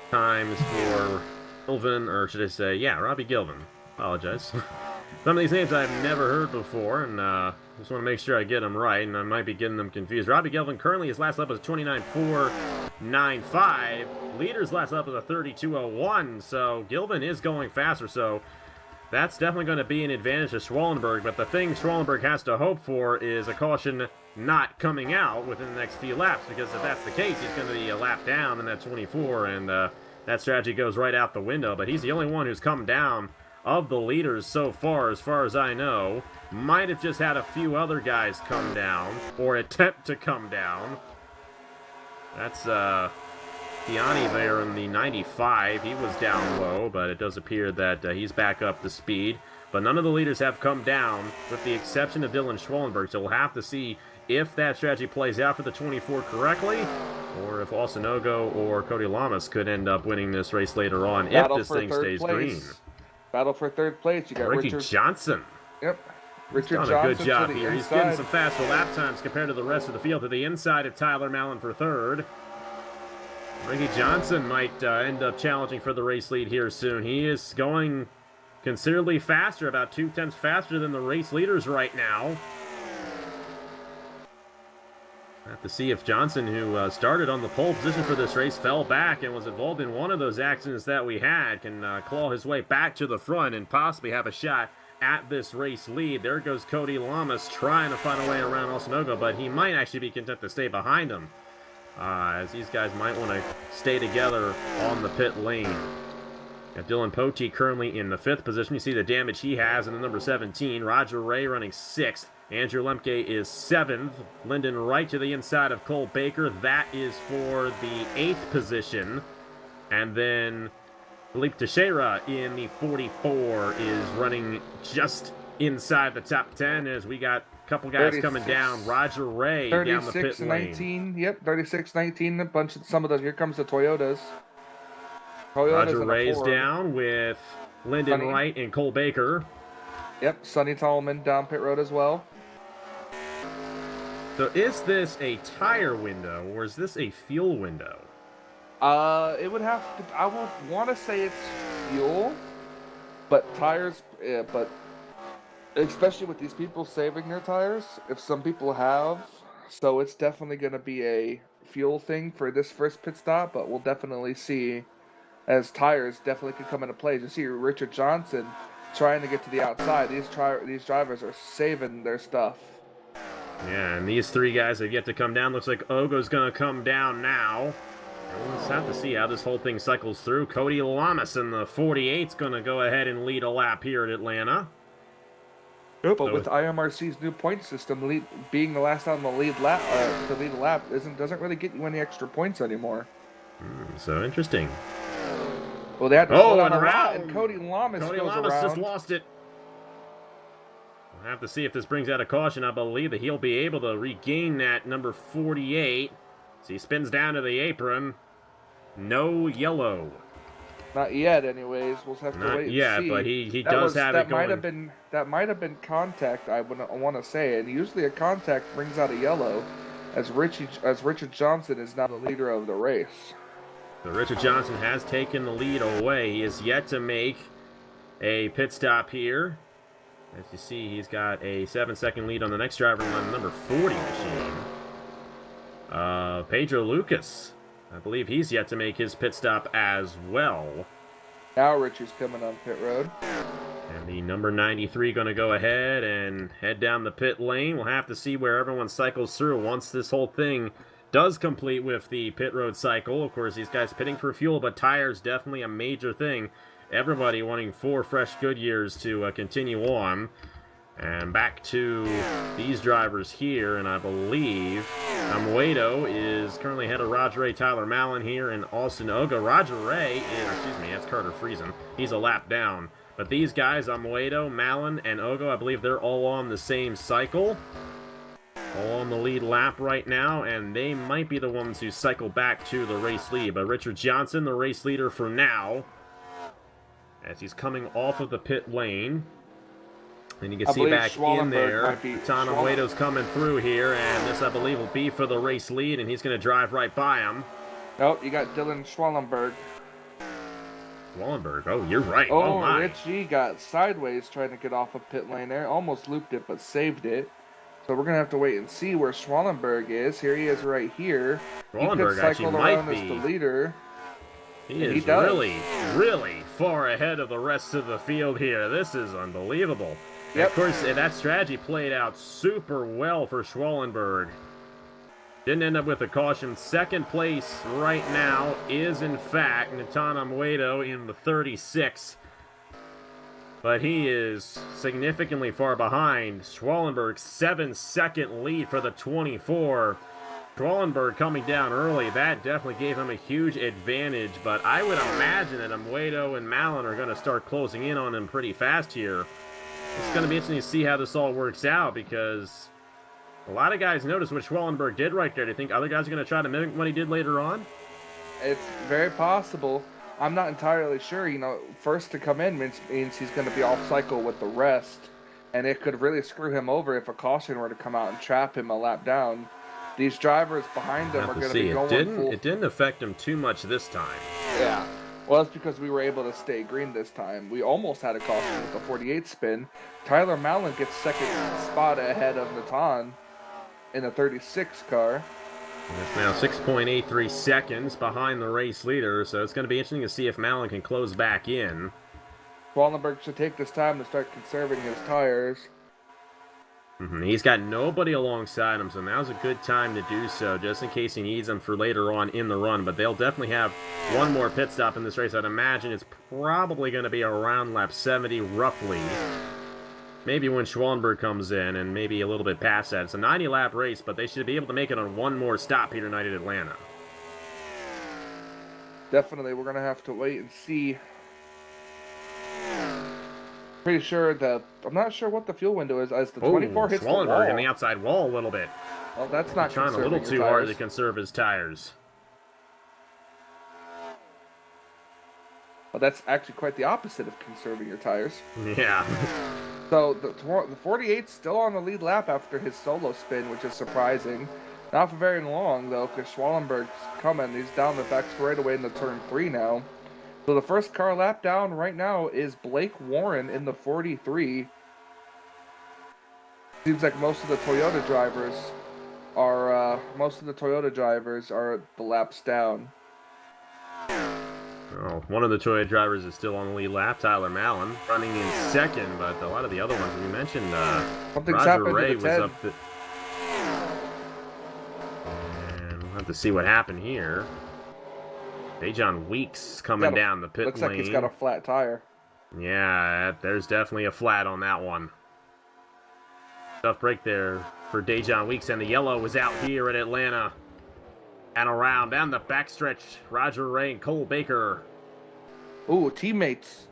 times for Gilvin, or should I say, yeah, Robbie Gilvin. Apologize. Some of these names I've never heard before, and Just want to make sure I get them right, and I might be getting them confused. Robbie Gelvin currently his last lap is 29.495. Leader's last lap is a 32.01, so Gilvin is going faster, so that's definitely going to be an advantage to Schwallenberg. But the thing Schwallenberg has to hope for is a caution not coming out within the next few laps, because if that's the case, he's going to be a lap down in that 24, and that strategy goes right out the window. But he's the only one who's come down of the leaders so far as I know. Might have just had a few other guys come down, or attempt to come down. That's Piani there in the 95. He was down low, but it does appear that he's back up to speed. But none of the leaders have come down, with the exception of Dylan Schwallenberg. So we'll have to see if that strategy plays out for the 24 correctly, or if Osinogo or Cody Lamas could end up winning this race later on if this thing stays green. Battle for third place. You got Ricky Johnson. Yep. Richard He's done Johnson a good job to the here. inside. He's getting some faster lap times compared to the rest of the field, to the inside of Tyler Mallon for third. Ricky Johnson might end up challenging for the race lead here soon. He is going considerably faster, about 2/10 faster than the race leaders right now. Have to see if Johnson, who started on the pole position for this race, fell back and was involved in one of those accidents that we had, can claw his way back to the front and possibly have a shot at this race lead. There goes Cody Lamas trying to find a way around Osinogo, but he might actually be content to stay behind him, as these guys might want to stay together on the pit lane. Got Dylan Pote currently in the 5th position. You see the damage he has in the number 17. Roger Ray running 6th. Andrew Lemke is 7th. Lyndon Wright to the inside of Cole Baker. That is for the 8th position. And then Philippe Teixeira in the 44 is running just inside the top 10, as we got a couple guys coming down. Roger Ray down the pit lane. 36-19. Yep, 36-19. A bunch of some of those. Here comes the Toyotas. Roger Ray's down with Lyndon Wright and Cole Baker. Yep, Sonny Tallman down pit road as well. So is this a tire window, or is this a fuel window? It would have to. I would want to say it's fuel, but tires. But especially with these people saving their tires, if some people have, so it's definitely going to be a fuel thing for this first pit stop. But we'll definitely see, as tires definitely could come into play. You see Richard Johnson trying to get to the outside. These drivers are saving their stuff. Yeah, and these three guys have yet to come down. Looks like Ogo's going to come down now. And we'll just have to see how this whole thing cycles through. Cody Lamas in the 48 is going to go ahead and lead a lap here at Atlanta. But so with IMRC's new point system, being the last on the lead lap to lead a lap doesn't really get you any extra points anymore. So interesting. Well, they had to slow down a lot, and Cody Lamas just lost it. We'll have to see if this brings out a caution. I believe that he'll be able to regain that number 48. So he spins down to the apron. No yellow. Not yet, anyways. We'll have to wait and see. Not yet, but he does have it going. That might have been contact, I want to say. And usually a contact brings out a yellow, as Richard Johnson is now the leader of the race. So Richard Johnson has taken the lead away. He is yet to make a pit stop here. As you see, he's got a 7-second lead on the next driver on the number 40 machine. Pedro Lucas. I believe he's yet to make his pit stop as well. Now Richard's coming on pit road. And the number 93 going to go ahead and head down the pit lane. We'll have to see where everyone cycles through once this whole thing does complete with the pit road cycle. Of course, these guys pitting for fuel, but tires definitely a major thing. Everybody wanting 4 fresh Goodyears to continue on. And back to these drivers here, and I believe Amuedo is currently ahead of Roger Ray, Tyler Mallon here, and Austin Oga. Roger Ray is, that's Carter Friesen. He's a lap down. But these guys, Amuedo, Mallon, and Ogo, I believe they're all on the same cycle. All on the lead lap right now, and they might be the ones who cycle back to the race lead. But Richard Johnson, the race leader for now, as he's coming off of the pit lane. And you can see back in there, Tan Amuedo's coming through here, and this, I believe, will be for the race lead, and he's going to drive right by him. Nope, you got Dylan Schwallenberg. Schwallenberg, oh, you're right. Oh, my. Richie got sideways trying to get off of pit lane there. Almost looped it, but saved it. So we're going to have to wait and see where Schwallenberg is. Here he is right here. He could Schwallenberg actually cycle might around as the be. leader. He And is he does. really, really far ahead of the rest of the field here. This is unbelievable. And Yep. of course, that strategy played out super well for Schwallenberg. Didn't end up with a caution. Second place right now is, in fact, Natana Muedo in the 36. But he is significantly far behind. Schwallenberg's 7-second lead for the 24. Schwallenberg coming down early, that definitely gave him a huge advantage, but I would imagine that Muedo and Mallon are going to start closing in on him pretty fast here. It's going to be interesting to see how this all works out, because a lot of guys noticed what Schwallenberg did right there. Do you think other guys are going to try to mimic what he did later on? It's very possible. I'm not entirely sure. First to come in means he's going to be off cycle with the rest, and it could really screw him over if a caution were to come out and trap him a lap down. These drivers behind him are going to be going full. It didn't affect him too much this time. Yeah. Well, that's because we were able to stay green this time. We almost had a caution with the 48 spin. Tyler Mallon gets second spot ahead of Natan in the 36 car. It's now 6.83 seconds behind the race leader, so it's going to be interesting to see if Mallon can close back in. Schwallenberg should take this time to start conserving his tires. He's got nobody alongside him, so now's a good time to do so, just in case he needs them for later on in the run. But they'll definitely have one more pit stop in this race. I'd imagine it's probably going to be around lap 70, roughly. Maybe when Schwallenberg comes in, and maybe a little bit past that. It's a 90-lap race, but they should be able to make it on one more stop here tonight at Atlanta. Definitely, we're going to have to wait and see. Pretty sure I'm not sure what the fuel window is as the 24 hits the wall. Schwallenberg in the outside wall a little bit. Well, that's not trying a little too hard to conserve his tires. Well, that's actually quite the opposite of conserving your tires. Yeah. So the 48's still on the lead lap after his solo spin, which is surprising. Not for very long, though, because Schwallenberg's coming. He's down the back straightaway into turn 3 now. So the first car lap down right now is Blake Warren in the 43. Seems like most of the Toyota drivers are the laps down. Oh, one of the Toyota drivers is still on the lead lap, Tyler Mallon, running in second, but a lot of the other ones we mentioned, Roger Ray was up. And we'll have to see what happened here. Dejan Weeks coming down the pit lane. Looks like he's got a flat tire. Yeah, there's definitely a flat on that one. Tough break there for Dejan Weeks, and the yellow was out here at Atlanta. And around down the backstretch, Roger Ray and Cole Baker. Ooh, teammates.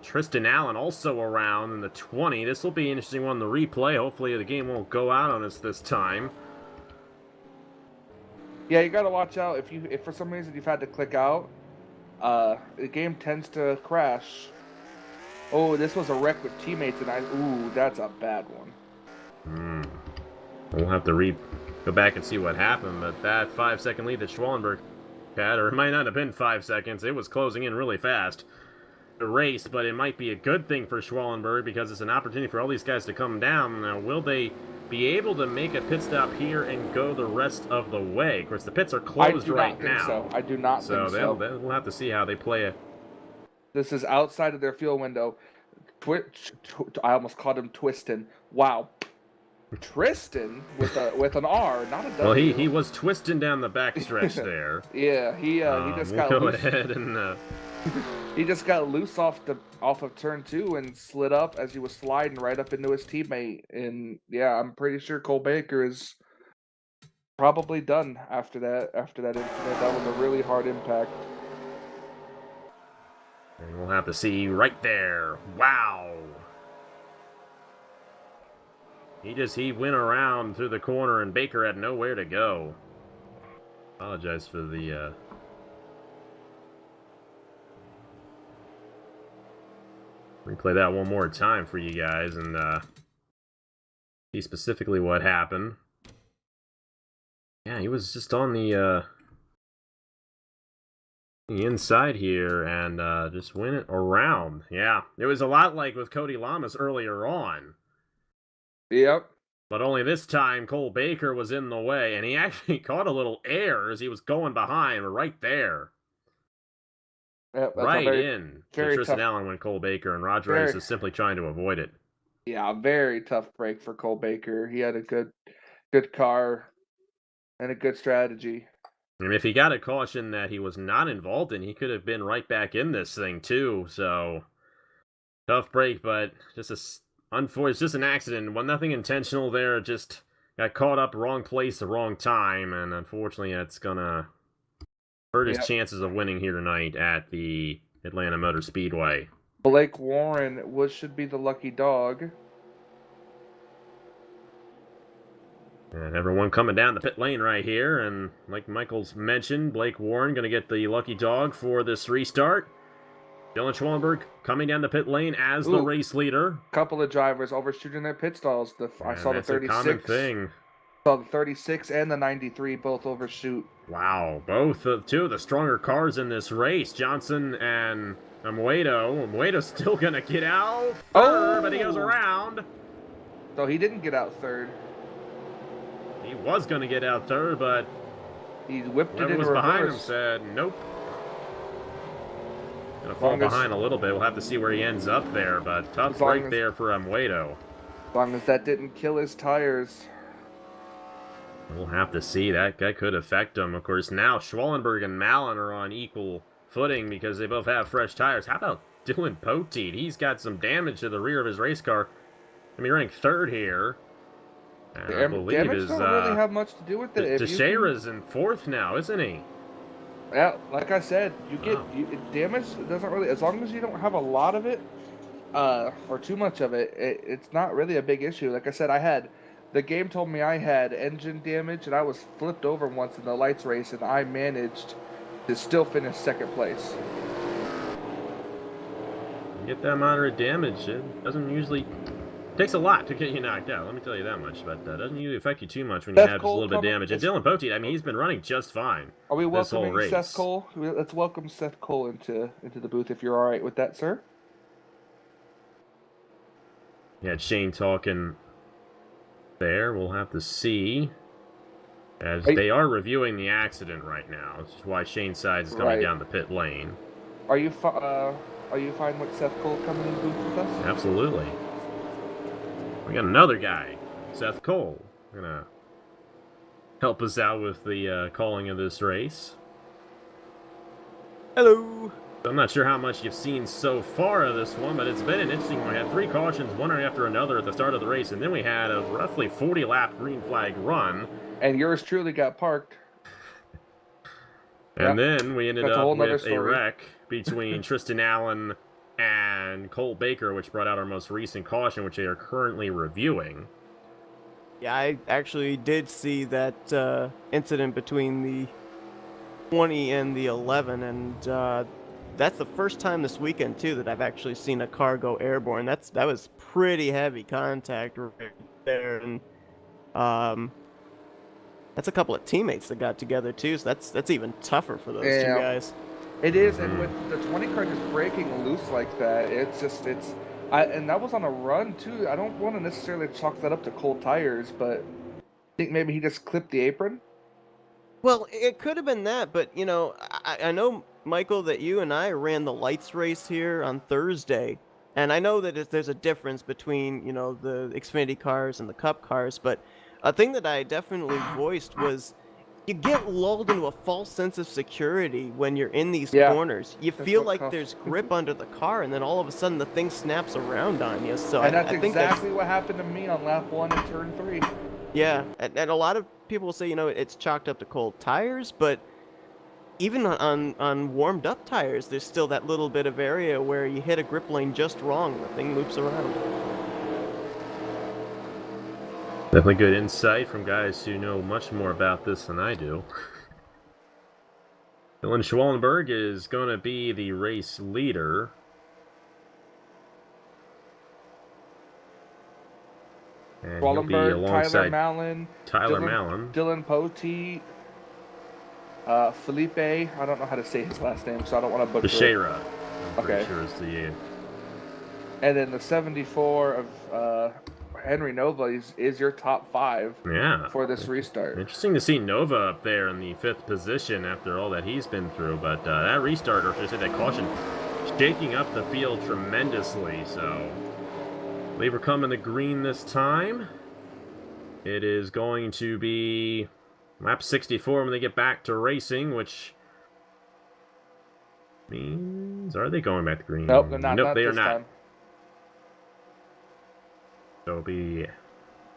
Tristan Allen also around in the 20. This will be an interesting one to replay. Hopefully the game won't go out on us this time. Yeah, you gotta watch out if for some reason you've had to click out. The game tends to crash. Oh, this was a wreck with teammates, and ooh, that's a bad one. We'll have to go back and see what happened, but that 5-second lead that Schwallenberg had, or it might not have been 5 seconds, it was closing in really fast. The race, but it might be a good thing for Schwallenberg because it's an opportunity for all these guys to come down. Now, will they be able to make a pit stop here and go the rest of the way? Of course, the pits are closed right now. I do not think so. We'll have to see how they play it. This is outside of their fuel window. I almost called him Twistin. Wow. Tristan with an R, not a W. Well, he was twisting down the backstretch there. Yeah, he just got loose. Ahead and he just got loose off of turn 2 and slid up as he was sliding right up into his teammate. And yeah, I'm pretty sure Cole Baker is probably done after that incident. That was a really hard impact. And we'll have to see right there. Wow. He went around through the corner and Baker had nowhere to go. Apologize for the replay that one more time for you guys and see specifically what happened. Yeah, he was just on the inside here and just went around. Yeah, it was a lot like with Cody Lamas earlier on. Yep. But only this time, Cole Baker was in the way, and he actually caught a little air as he was going behind right there. Yep, that's a Right very, in to very Tristan tough. Allen when Cole Baker, and Roger Reyes is simply trying to avoid it. Yeah, very tough break for Cole Baker. He had a good car and a good strategy. I mean, if he got a caution that he was not involved in, he could have been right back in this thing too. So tough break, but just it's just an accident. Well, nothing intentional there. Just got caught up wrong place, the wrong time, and unfortunately, that's gonna hurt his chances of winning here tonight at the Atlanta Motor Speedway. Blake Warren should be the lucky dog. And everyone coming down the pit lane right here, and like Michael's mentioned, Blake Warren going to get the lucky dog for this restart. Dylan Schwallenberg coming down the pit lane as the race leader. Couple of drivers overshooting their pit stalls. I saw the 36. A common thing. Saw the 36 and the 93 both overshoot. Wow, two of the stronger cars in this race, Johnson and Amuedo. Amuedo's still going to get out third, but he goes around. So he didn't get out third. He was going to get out third, but he whipped it in was reverse. Behind him said, nope. Going to fall behind a little bit. We'll have to see where he ends up there, but tough break there for Amuedo. As long as that didn't kill his tires. We'll have to see. That could affect him. Of course, now Schwallenberg and Mallon are on equal footing because they both have fresh tires. How about Dylan Poteet? He's got some damage to the rear of his race car. I mean, running third here. I believe damage don't really have much to do with it. Teixeira's in fourth now, isn't he? Yeah, like I said, damage doesn't really, as long as you don't have a lot of it, or too much of it, it's not really a big issue. Like I said, the game told me I had engine damage, and I was flipped over once in the lights race, and I managed to still finish second place. You get that moderate damage, it doesn't usually... Takes a lot to get you knocked out, let me tell you that much, but doesn't usually affect you too much when you have just a little bit of damage. And Dylan Poteet, I mean, he's been running just fine. Are we welcoming Seth Cole? Let's welcome Seth Cole into the booth if you're all right with that, sir. Yeah, Shane talking there. We'll have to see. As they are reviewing the accident right now, which is why Shane Sides is coming down the pit lane. Are you fine with Seth Cole coming in the booth with us? Absolutely. We got another guy, Seth Cole, gonna help us out with the calling of this race. Hello. I'm not sure how much you've seen so far of this one, but it's been an interesting one. We had 3 cautions, one after another at the start of the race, and then we had a roughly 40-lap green flag run. And yours truly got parked. And then we ended up with a wreck between Tristan Allen and Cole Baker, which brought out our most recent caution, which they are currently reviewing. Yeah, I actually did see that incident between the 20 and the 11, and that's the first time this weekend, too, that I've actually seen a car go airborne. That was pretty heavy contact right there, and that's a couple of teammates that got together, too, so that's even tougher for those two guys. It is, and with the 20 car just breaking loose like that, and that was on a run too. I don't want to necessarily chalk that up to cold tires, but I think maybe he just clipped the apron. Well, it could have been that, but you know, I know, Michael, that you and I ran the lights race here on Thursday, and I know that there's a difference between, you know, the Xfinity cars and the Cup cars, but a thing that I definitely voiced was, you get lulled into a false sense of security when you're in these corners. You feel like there's grip under the car, and then all of a sudden the thing snaps around on you. So and I think exactly what happened to me on lap 1 and turn 3. Yeah, and a lot of people will say, you know, it's chalked up to cold tires, but even on warmed up tires, there's still that little bit of area where you hit a grip lane just wrong, the thing loops around. Definitely good insight from guys who know much more about this than I do. Dylan Schwallenberg is going to be the race leader. And Schwallenberg, alongside Tyler Mallon, Dylan Poteet, Felipe. I don't know how to say his last name, so I don't want to butcher Teixeira. Okay. Sure is the... And then the 74 of Henry Nova is your top 5 Yeah. for this restart. Interesting to see Nova up there in the 5th position after all that he's been through, but that restart, or should I say that caution, shaking up the field tremendously, so I believe we're coming to green this time. It is going to be lap 64 when they get back to racing, which means... Are they going back to green? Nope, they're not. Nope, Not they are this not. time. So it'll be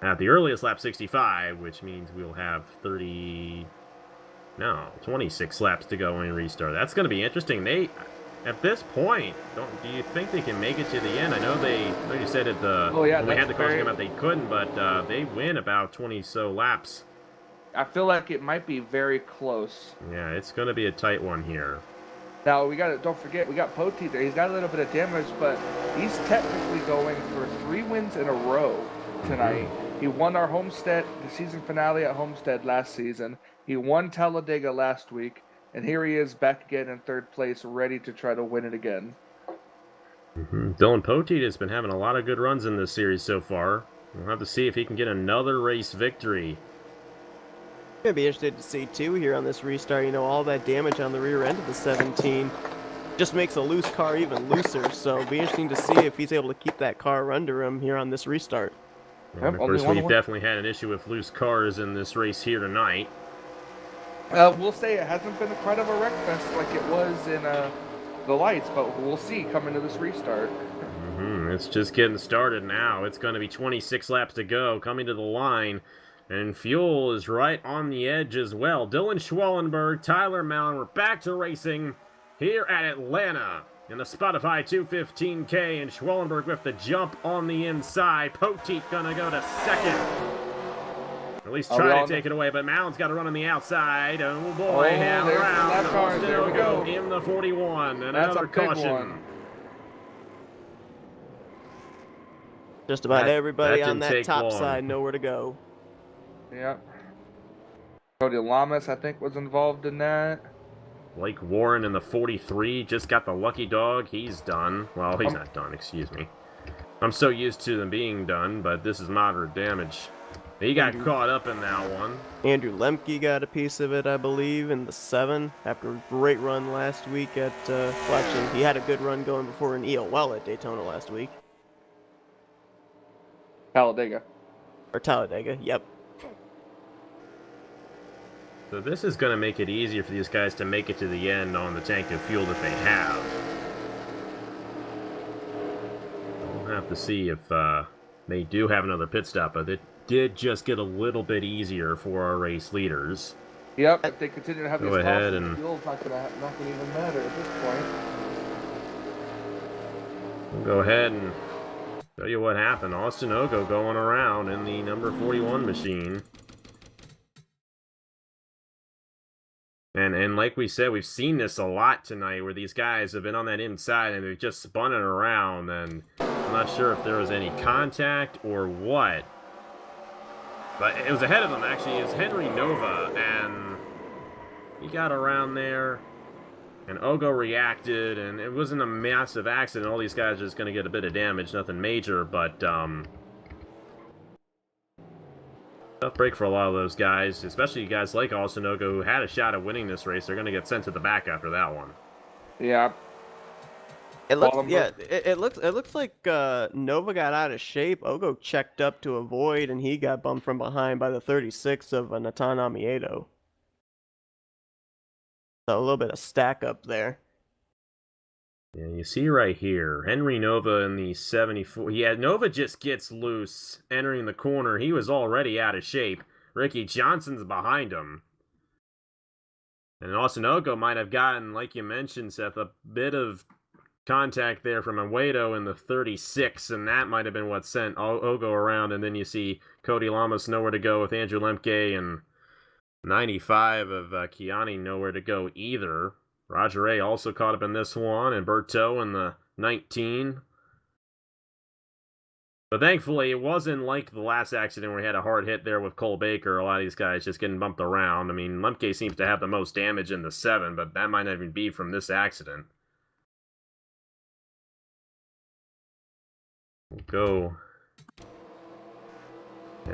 at the earliest lap 65, which means we'll have 26 laps to go when we restart. That's going to be interesting. They, at this point, do you think they can make it to the end? I know like you said at the when they had the caution come out they couldn't, but they win about 20 so laps. I feel like it might be very close. Yeah, it's going to be a tight one here. Now don't forget, we got Poteet there. He's got a little bit of damage, but he's technically going for 3 wins in a row tonight. He won our Homestead, the season finale at Homestead last season. He won Talladega last week, and here he is back again in 3rd place, ready to try to win it again. Dylan Poteet has been having a lot of good runs in this series so far. We'll have to see if he can get another race victory. Gonna be interested to see too here on this restart. You know, all that damage on the rear end of the 17 just makes a loose car even looser. So it'll be interesting to see if he's able to keep that car under him here on this restart. And of course, we've definitely had an issue with loose cars in this race here tonight. We'll say it hasn't been quite of a wreck fest like it was in the lights, but we'll see coming to this restart. It's just getting started now. It's going to be 26 laps to go, coming to the line. And fuel is right on the edge as well. Dylan Schwallenberg, Tyler Mallon, we're back to racing here at Atlanta in the Spotify 215K. And Schwallenberg with the jump on the inside. Poteet gonna go to 2nd. At least try to take it away, but Mallon's got to run on the outside. Oh boy, now around. There we go. In the 41. And that's another a big caution. one. Just about everybody on that top long. side know where to go. Yeah. Cody Lamas, I think, was involved in that. Blake Warren in the 43 just got the lucky dog. He's done. Well, he's not done, excuse me. I'm so used to them being done, but this is moderate damage. He got caught up in that one. Andrew Lemke got a piece of it, I believe, in the 7 after a great run last week at Flexion. He had a good run going before an EOL at Daytona last week. Talladega. Or Talladega, yep. So this is going to make it easier for these guys to make it to the end on the tank of fuel that they have. We'll have to see if they do have another pit stop, but it did just get a little bit easier for our race leaders. Yep, if they continue to have Go these ahead cautions, and fuel's not gonna even matter at this point. we'll go ahead and show you what happened. Austin Ogo going around in the number 41 machine. And like we said, we've seen this a lot tonight where these guys have been on that inside and they've just spun it around, and I'm not sure if there was any contact or what. But it was ahead of them, actually. It was Henry Nova, and he got around there, and Ogo reacted, and it wasn't a massive accident. All these guys are just going to get a bit of damage, nothing major, but tough break for a lot of those guys, especially guys like Austin Ogo who had a shot at winning this race. They're going to get sent to the back after that one. Yeah. It looks like Nova got out of shape. Ogo checked up to avoid, and he got bumped from behind by the 36 of Natan Amiedo. So a little bit of stack up there. Yeah, you see right here, Henry Nova in the 74. Yeah, Nova just gets loose entering the corner. He was already out of shape. Ricky Johnson's behind him. And Austin Ogo might have gotten, like you mentioned, Seth, a bit of contact there from Awedo in the 36, and that might have been what sent Ogo around. And then you see Cody Lamas nowhere to go with Andrew Lemke, and 95 of Kiani nowhere to go either. Roger Ray also caught up in this one, and Berto in the 19. But thankfully, it wasn't like the last accident where he had a hard hit there with Cole Baker. A lot of these guys just getting bumped around. I mean, Lemke seems to have the most damage in the 7, but that might not even be from this accident. We'll go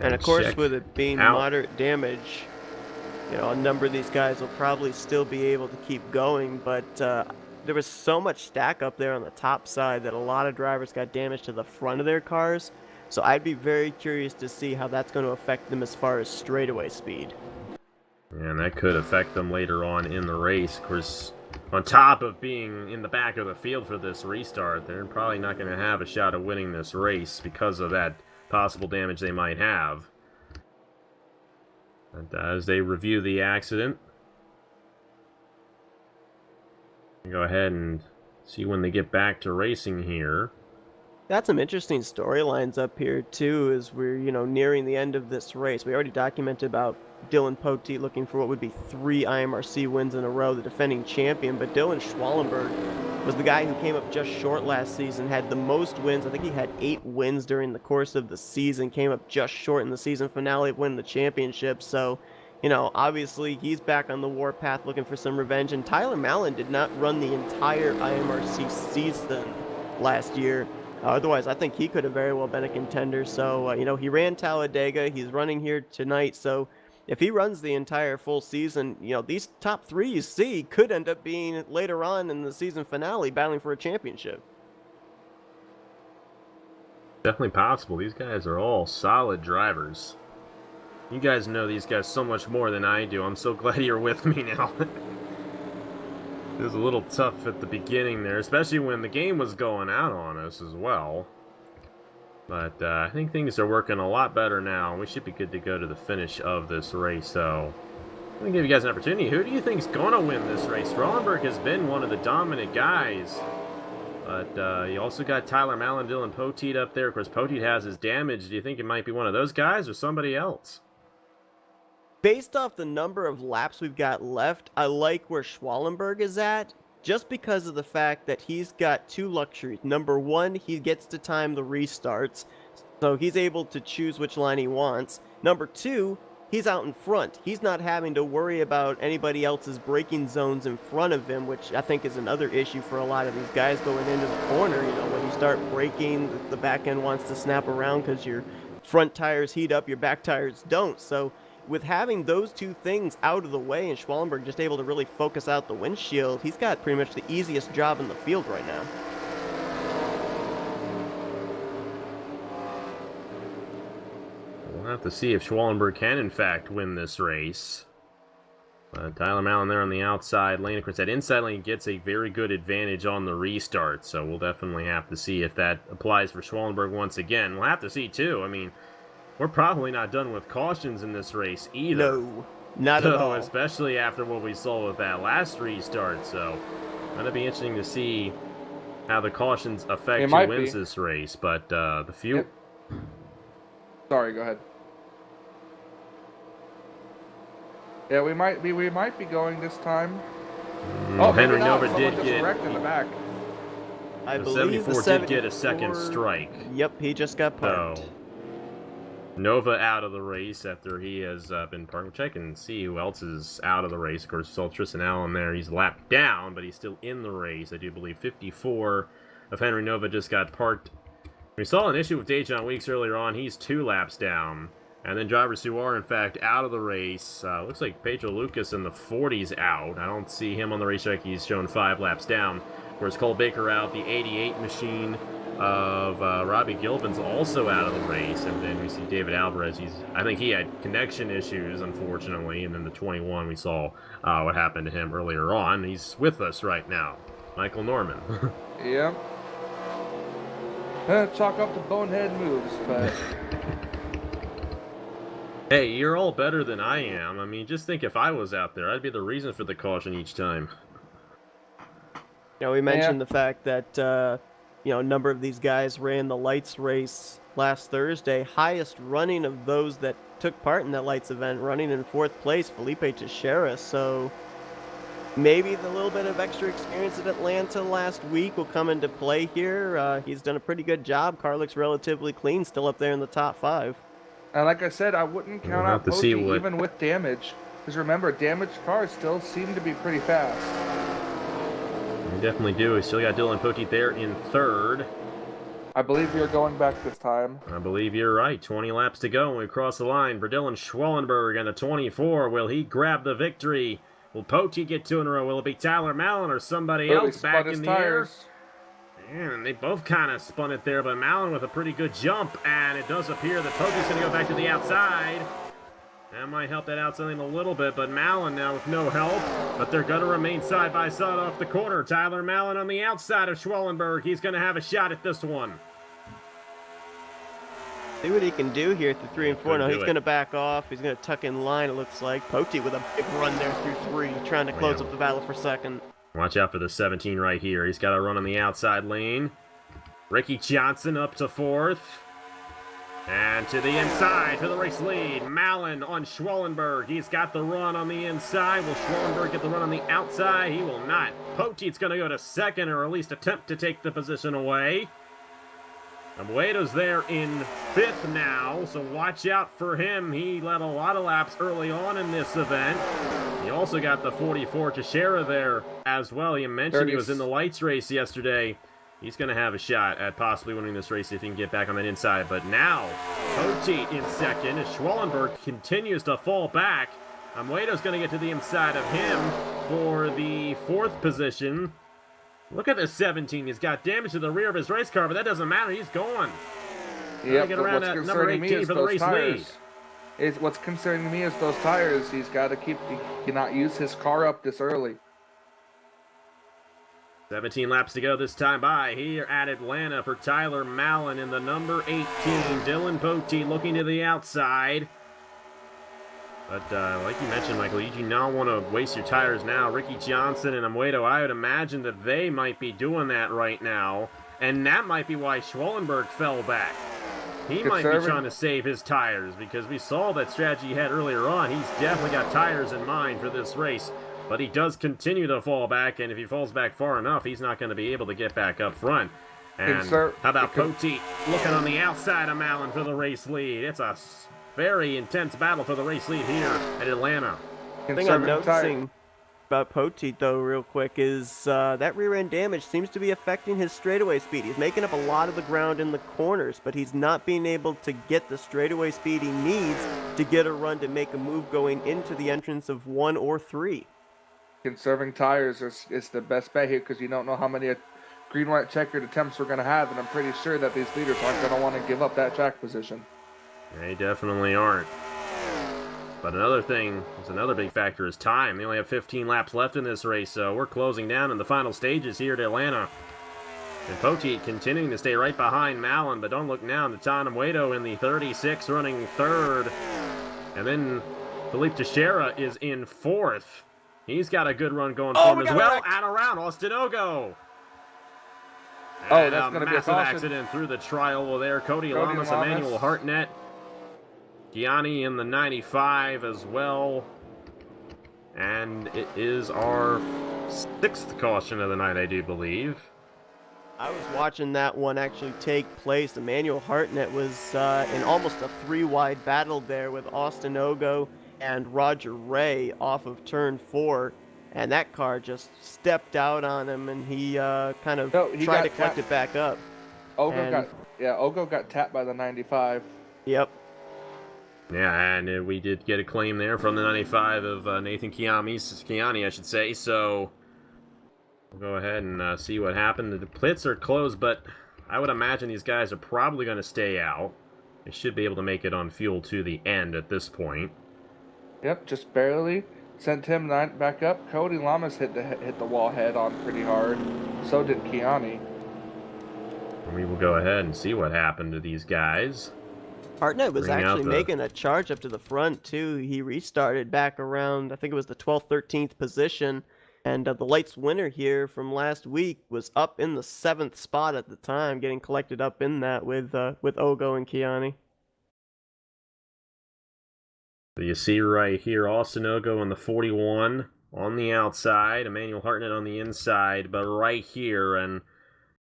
And of course, check with it being out. moderate damage, you know, a number of these guys will probably still be able to keep going, but there was so much stack up there on the top side that a lot of drivers got damage to the front of their cars. So I'd be very curious to see how that's going to affect them as far as straightaway speed. And that could affect them later on in the race. Of course, on top of being in the back of the field for this restart, they're probably not going to have a shot at winning this race because of that possible damage they might have. And as they review the accident, go ahead and see when they get back to racing here. Got some interesting storylines up here too as we're, you know, nearing the end of this race. We already documented about Dylan Poteet looking for what would be 3 IMRC wins in a row, the defending champion, but Dylan Schwallenberg was the guy who came up just short last season, had the most wins. I think he had 8 wins during the course of the season, came up just short in the season finale of winning the championship. So, you know, obviously he's back on the warpath looking for some revenge, and Tyler Mallon did not run the entire IMRC season last year. Otherwise, I think he could have very well been a contender. So, you know, he ran Talladega. He's running here tonight. So, if he runs the entire full season, you know, these top 3 you see could end up being later on in the season finale battling for a championship. Definitely possible. These guys are all solid drivers. You guys know these guys so much more than I do. I'm so glad you're with me now. It was a little tough at the beginning there, especially when the game was going out on us as well. But I think things are working a lot better now. We should be good to go to the finish of this race. So I'm going to give you guys an opportunity. Who do you think is going to win this race? Strollenberg has been one of the dominant guys. But you also got Tyler Mallon, Dylan Poteet up there. Of course, Poteet has his damage. Do you think it might be one of those guys or somebody else? Based off the number of laps we've got left, I like where Schwallenberg is at, just because of the fact that he's got 2 luxuries. Number 1, he gets to time the restarts, so he's able to choose which line he wants. Number 2, he's out in front. He's not having to worry about anybody else's braking zones in front of him, which I think is another issue for a lot of these guys going into the corner. You know, when you start braking, the back end wants to snap around because your front tires heat up, your back tires don't. So with having those 2 things out of the way and Schwallenberg just able to really focus out the windshield, he's got pretty much the easiest job in the field right now. We'll have to see if Schwallenberg can, in fact, win this race. Tyler Mallon there on the outside lane. Of course, that inside lane gets a very good advantage on the restart, so we'll definitely have to see if that applies for Schwallenberg once again. We'll have to see, too. I mean, we're probably not done with cautions in this race either. No, not at all. Especially after what we saw with that last restart. So, it'll be interesting to see how the cautions affect who wins this race. But the few... Yep. Sorry, go ahead. Yeah, we might be going this time. Henry Nova did get wrecked in the back. I the believe 74 the 74 did get a second strike. Yep, he just got parked. So, Nova out of the race after he has been parked. Which I can see who else is out of the race. Of course, saw Tristan Allen there. He's lapped down, but he's still in the race. I do believe 54 of Henry Nova just got parked. We saw an issue with Dejan Weeks earlier on. He's 2 laps down. And then drivers who are, in fact, out of the race. Looks like Pedro Lucas in the 40s out. I don't see him on the racetrack. He's shown 5 laps down. Of course, Cole Baker out. The 88 machine of Robbie Gilpin's also out of the race. And then we see David Alvarez. I think he had connection issues, unfortunately. And then the 21, we saw what happened to him earlier on. He's with us right now. Michael Norman. Yep. Chalk up the bonehead moves, but... Hey, you're all better than I am. I mean, just think if I was out there, I'd be the reason for the caution each time. You know, we mentioned the fact that, you know, a number of these guys ran the lights race last Thursday. Highest running of those that took part in that lights event, running in 4th place, Felipe Teixeira. So maybe the little bit of extra experience at Atlanta last week will come into play here. He's done a pretty good job. Car looks relatively clean, still up there in the top 5. And like I said, I wouldn't count out Poteet even with damage. Because remember, damaged cars still seem to be pretty fast. They definitely do. We still got Dylan Poteet there in 3rd. I believe you're going back this time. I believe you're right. 20 laps to go when we cross the line for Dylan Schwellenberg and the 24. Will he grab the victory? Will Pote get 2 in a row? Will it be Tyler Mallon or somebody Oh, he else spun back his in the tires. air? And they both kind of spun it there, but Mallon with a pretty good jump, and it does appear that Pote's going to go back to the outside. That might help that out something a little bit, but Mallon now with no help. But they're going to remain side by side off the corner. Tyler Mallon on the outside of Schwellenberg. He's going to have a shot at this one. See what he can do here through 3 and 4. Now he's it. going to back off. He's going to tuck in line, it looks like. Pote with a big run there through 3, trying to close up the battle for second. Watch out for the 17 right here. He's got to run on the outside lane. Ricky Johnson up to 4th. And to the inside for the race lead. Mallon on Schwellenberg. He's got the run on the inside. Will Schwellenberg get the run on the outside? He will not. Poteet's going to go to second, or at least attempt to take the position away. Abuedo's there in 5th now, so watch out for him. He led a lot of laps early on in this event. He also got the 44 Teixeira there as well. You mentioned he was in the lights race yesterday. He's going to have a shot at possibly winning this race if he can get back on that inside. But now, Poteet in second as Schwellenberg continues to fall back. Abuedo's going to get to the inside of him for the 4th position. Look at this 17. He's got damage to the rear of his race car, but that doesn't matter. He's gone. Yeah, get around that number 18 for the race lead. What's concerning me is those tires. He's got to he cannot use his car up this early. 17 laps to go this time by here at Atlanta for Tyler Mallon in the number 18. Dylan Pote looking to the outside. But like you mentioned, Michael, you do not want to waste your tires now. Ricky Johnson and Amuedo, I would imagine that they might be doing that right now. And that might be why Schwellenberg fell back. He might be trying to save his tires, because we saw that strategy he had earlier on. He's definitely got tires in mind for this race. But he does continue to fall back, and if he falls back far enough, he's not going to be able to get back up front. And how about Poteet looking on the outside of Mallon for the race lead? It's a very intense battle for the race lead here at Atlanta. The thing I'm noticing about Poteet, though, real quick, is that rear end damage seems to be affecting his straightaway speed. He's making up a lot of the ground in the corners, but he's not being able to get the straightaway speed he needs to get a run to make a move going into the entrance of 1 or 3. Conserving tires is the best bet here, because you don't know how many green-white checkered attempts we're going to have, and I'm pretty sure that these leaders aren't going to want to give up that track position. They definitely aren't. But another big factor is time. They only have 15 laps left in this race, so we're closing down in the final stages here at Atlanta. And Poteet continuing to stay right behind Mallon, but don't look now. Natan Amuedo in the 36 running 3rd. And then Philippe Teixeira is in 4th. He's got a good run going for him as well. And around Austin Ogo. Oh, that's going to be a massive accident through the tri-oval there. Cody Lamas, Emmanuel Hartnett. Gianni in the 95 as well. And it is our 6th caution of the night, I do believe. I was watching that one actually take place. Emmanuel Hartnett was in almost a 3-wide battle there with Austin Ogo and Roger Ray off of turn 4. And that car just stepped out on him, and he kind of tried to collect it back up. Ogo got tapped by the 95. Yep. Yeah, and we did get a claim there from the 95 of Nathan Kiani, I should say. So we'll go ahead and see what happened. The pits are closed, but I would imagine these guys are probably going to stay out. They should be able to make it on fuel to the end at this point. Yep, just barely. Sent him back up. Cody Lamas hit the wall head on pretty hard. So did Kiani. We will go ahead and see what happened to these guys. Hartnett was actually making a charge up to the front, too. He restarted back around, I think it was the 12th, 13th position. And the Lights winner here from last week was up in the 7th spot at the time, getting collected up in that with Ogo and Kiani. So you see right here, Austin Ogo in the 41 on the outside, Emmanuel Hartnett on the inside, but right here, and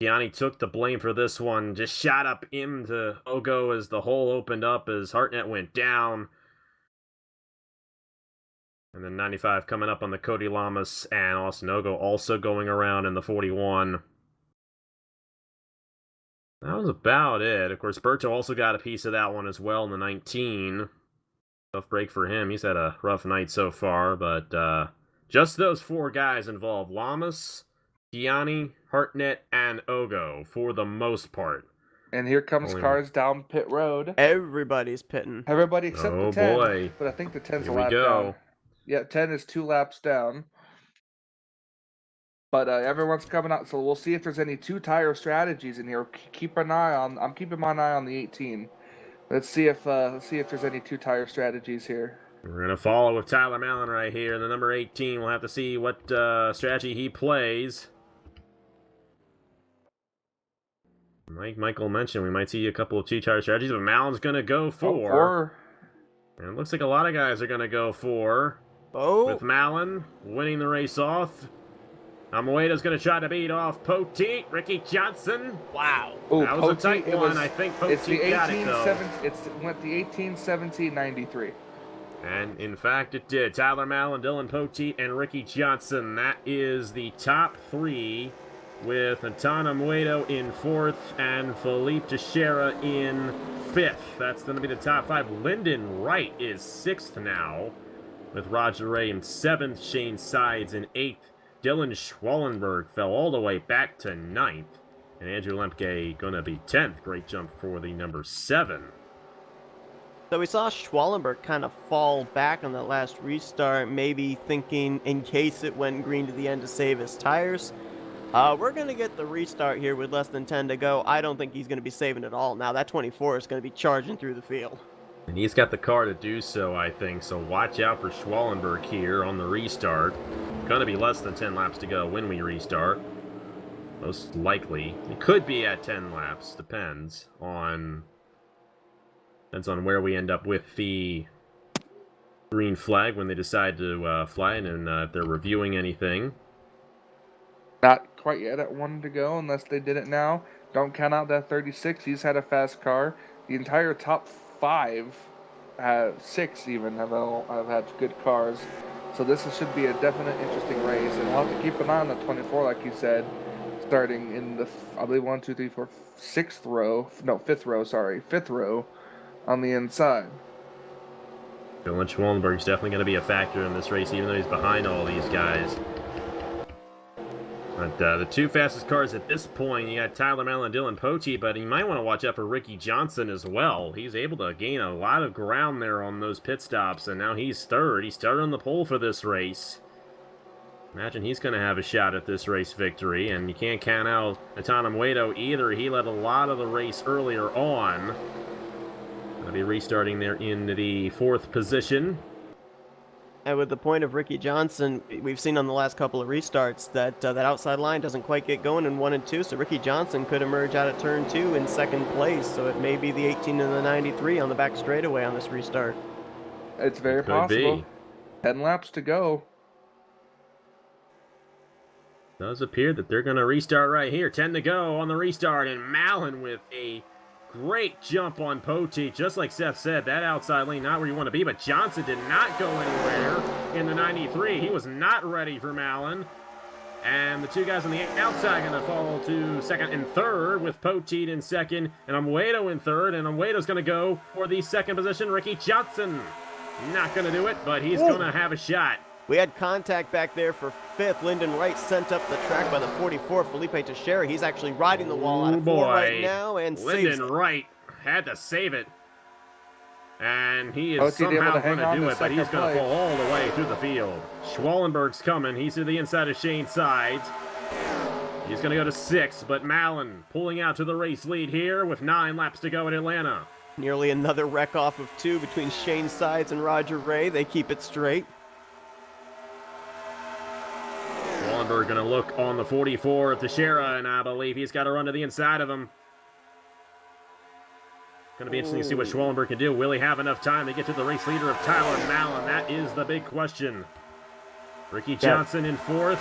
Kiani took the blame for this one, just shot up into Ogo as the hole opened up as Hartnett went down. And then 95 coming up on the Cody Lamas, and Austin Ogo also going around in the 41. That was about it. Of course, Berto also got a piece of that one as well in the 19. Tough break for him. He's had a rough night so far, but just those 4 guys involved. Lamas, Gianni, Hartnett, and Ogo for the most part. And here comes Only cars down pit road. Everybody's pitting. Everybody except Oh, the 10. boy. But I think the 10's a Here we lap go. down. Yeah, 10 is 2 laps down. But everyone's coming out, so we'll see if there's any 2-tire strategies in here. Keep an eye on. I'm keeping my eye on the 18. Let's see if there's any 2-tire strategies here. We're going to follow with Tyler Mallon right here. The number 18, we'll have to see what strategy he plays. Like Michael mentioned, we might see a couple of 2-tire strategies, but Mallon's going to go for. And it looks like a lot of guys are going to go for. With Mallon winning the race off. Amoeda's going to try to beat off Poteet. Ricky Johnson. Wow. Ooh, That was a tight Poteet, one. I think Poteet got it, though. It went the 18, 17, 93. And, in fact, it did. Tyler Mallon, Dylan Poteet, and Ricky Johnson. That is the top 3, with Natan Amoedo in 4th and Philippe Teixeira in 5th. That's going to be the top 5. Lyndon Wright is 6th now, with Roger Ray in 7th, Shane Sides in 8th. Dylan Schwallenberg fell all the way back to 9th. And Andrew Lemke going to be 10th. Great jump for the number 7. So we saw Schwallenberg kind of fall back on that last restart, maybe thinking in case it went green to the end to save his tires. We're going to get the restart here with less than 10 to go. I don't think he's going to be saving it all. Now that 24 is going to be charging through the field. And he's got the car to do so, I think. So watch out for Schwallenberg here on the restart. Going to be less than 10 laps to go when we restart. Most likely. It could be at 10 laps. Depends on where we end up with the green flag when they decide to fly it, and if they're reviewing anything. Not quite yet at 1 to go unless they did it now. Don't count out that 36. He's had a fast car. The entire top 5, 6 even, have had good cars. So this should be a definite interesting race. And we'll have to keep an eye on the 24, like you said, starting in the, I believe, 1, 2, 3, 4, 6th row. No, 5th row, sorry. 5th row on the inside. Dylan Schwallenberg's definitely going to be a factor in this race, even though he's behind all these guys. But the 2 fastest cars at this point, you got Tyler Mallon and Dylan Poteet, but you might want to watch out for Ricky Johnson as well. He's able to gain a lot of ground there on those pit stops, and now he's 3rd. He started on the pole for this race. Imagine he's going to have a shot at this race victory, and you can't count out Natan Amoedo either. He led a lot of the race earlier on. Going to be restarting there in the 4th position. And with the point of Ricky Johnson, we've seen on the last couple of restarts that that outside line doesn't quite get going in 1 and 2, so Ricky Johnson could emerge out of turn 2 in 2nd place, so it may be the 18 and the 93 on the back straightaway on this restart. It's very possible. 10 laps to go. Does appear that they're going to restart right here. 10 to go on the restart, and Mallon with a great jump on Poteet. Just like Seth said, that outside lane, not where you want to be, but Johnson did not go anywhere in the 93. He was not ready for Mallon. And the 2 guys on the outside going to follow to 2nd and 3rd, with Poteet in 2nd and Amoedo in 3rd. And Amoedo's going to go for the 2nd position. Ricky Johnson not going to do it, but he's going to have a shot. We had contact back there for 5th. Lyndon Wright sent up the track by the 44, Felipe Teixeira. He's actually riding the wall out of 4 right now and saves Lyndon it. Wright had to save it. And he is somehow going to do it, but he's going to fall all the way through the field. Schwallenberg's coming. He's to the inside of Shane Sides. He's going to go to 6th, but Mallon pulling out to the race lead here with 9 laps to go at Atlanta. Nearly another wreck off of 2 between Shane Sides and Roger Ray. They keep it straight. Schwallenberg going to look on the 44 of Teixeira, and I believe he's got to run to the inside of him. Going to be interesting to see what Schwallenberg can do. Will he have enough time to get to the race leader of Tyler Mallon? That is the big question. Ricky Johnson in 4th.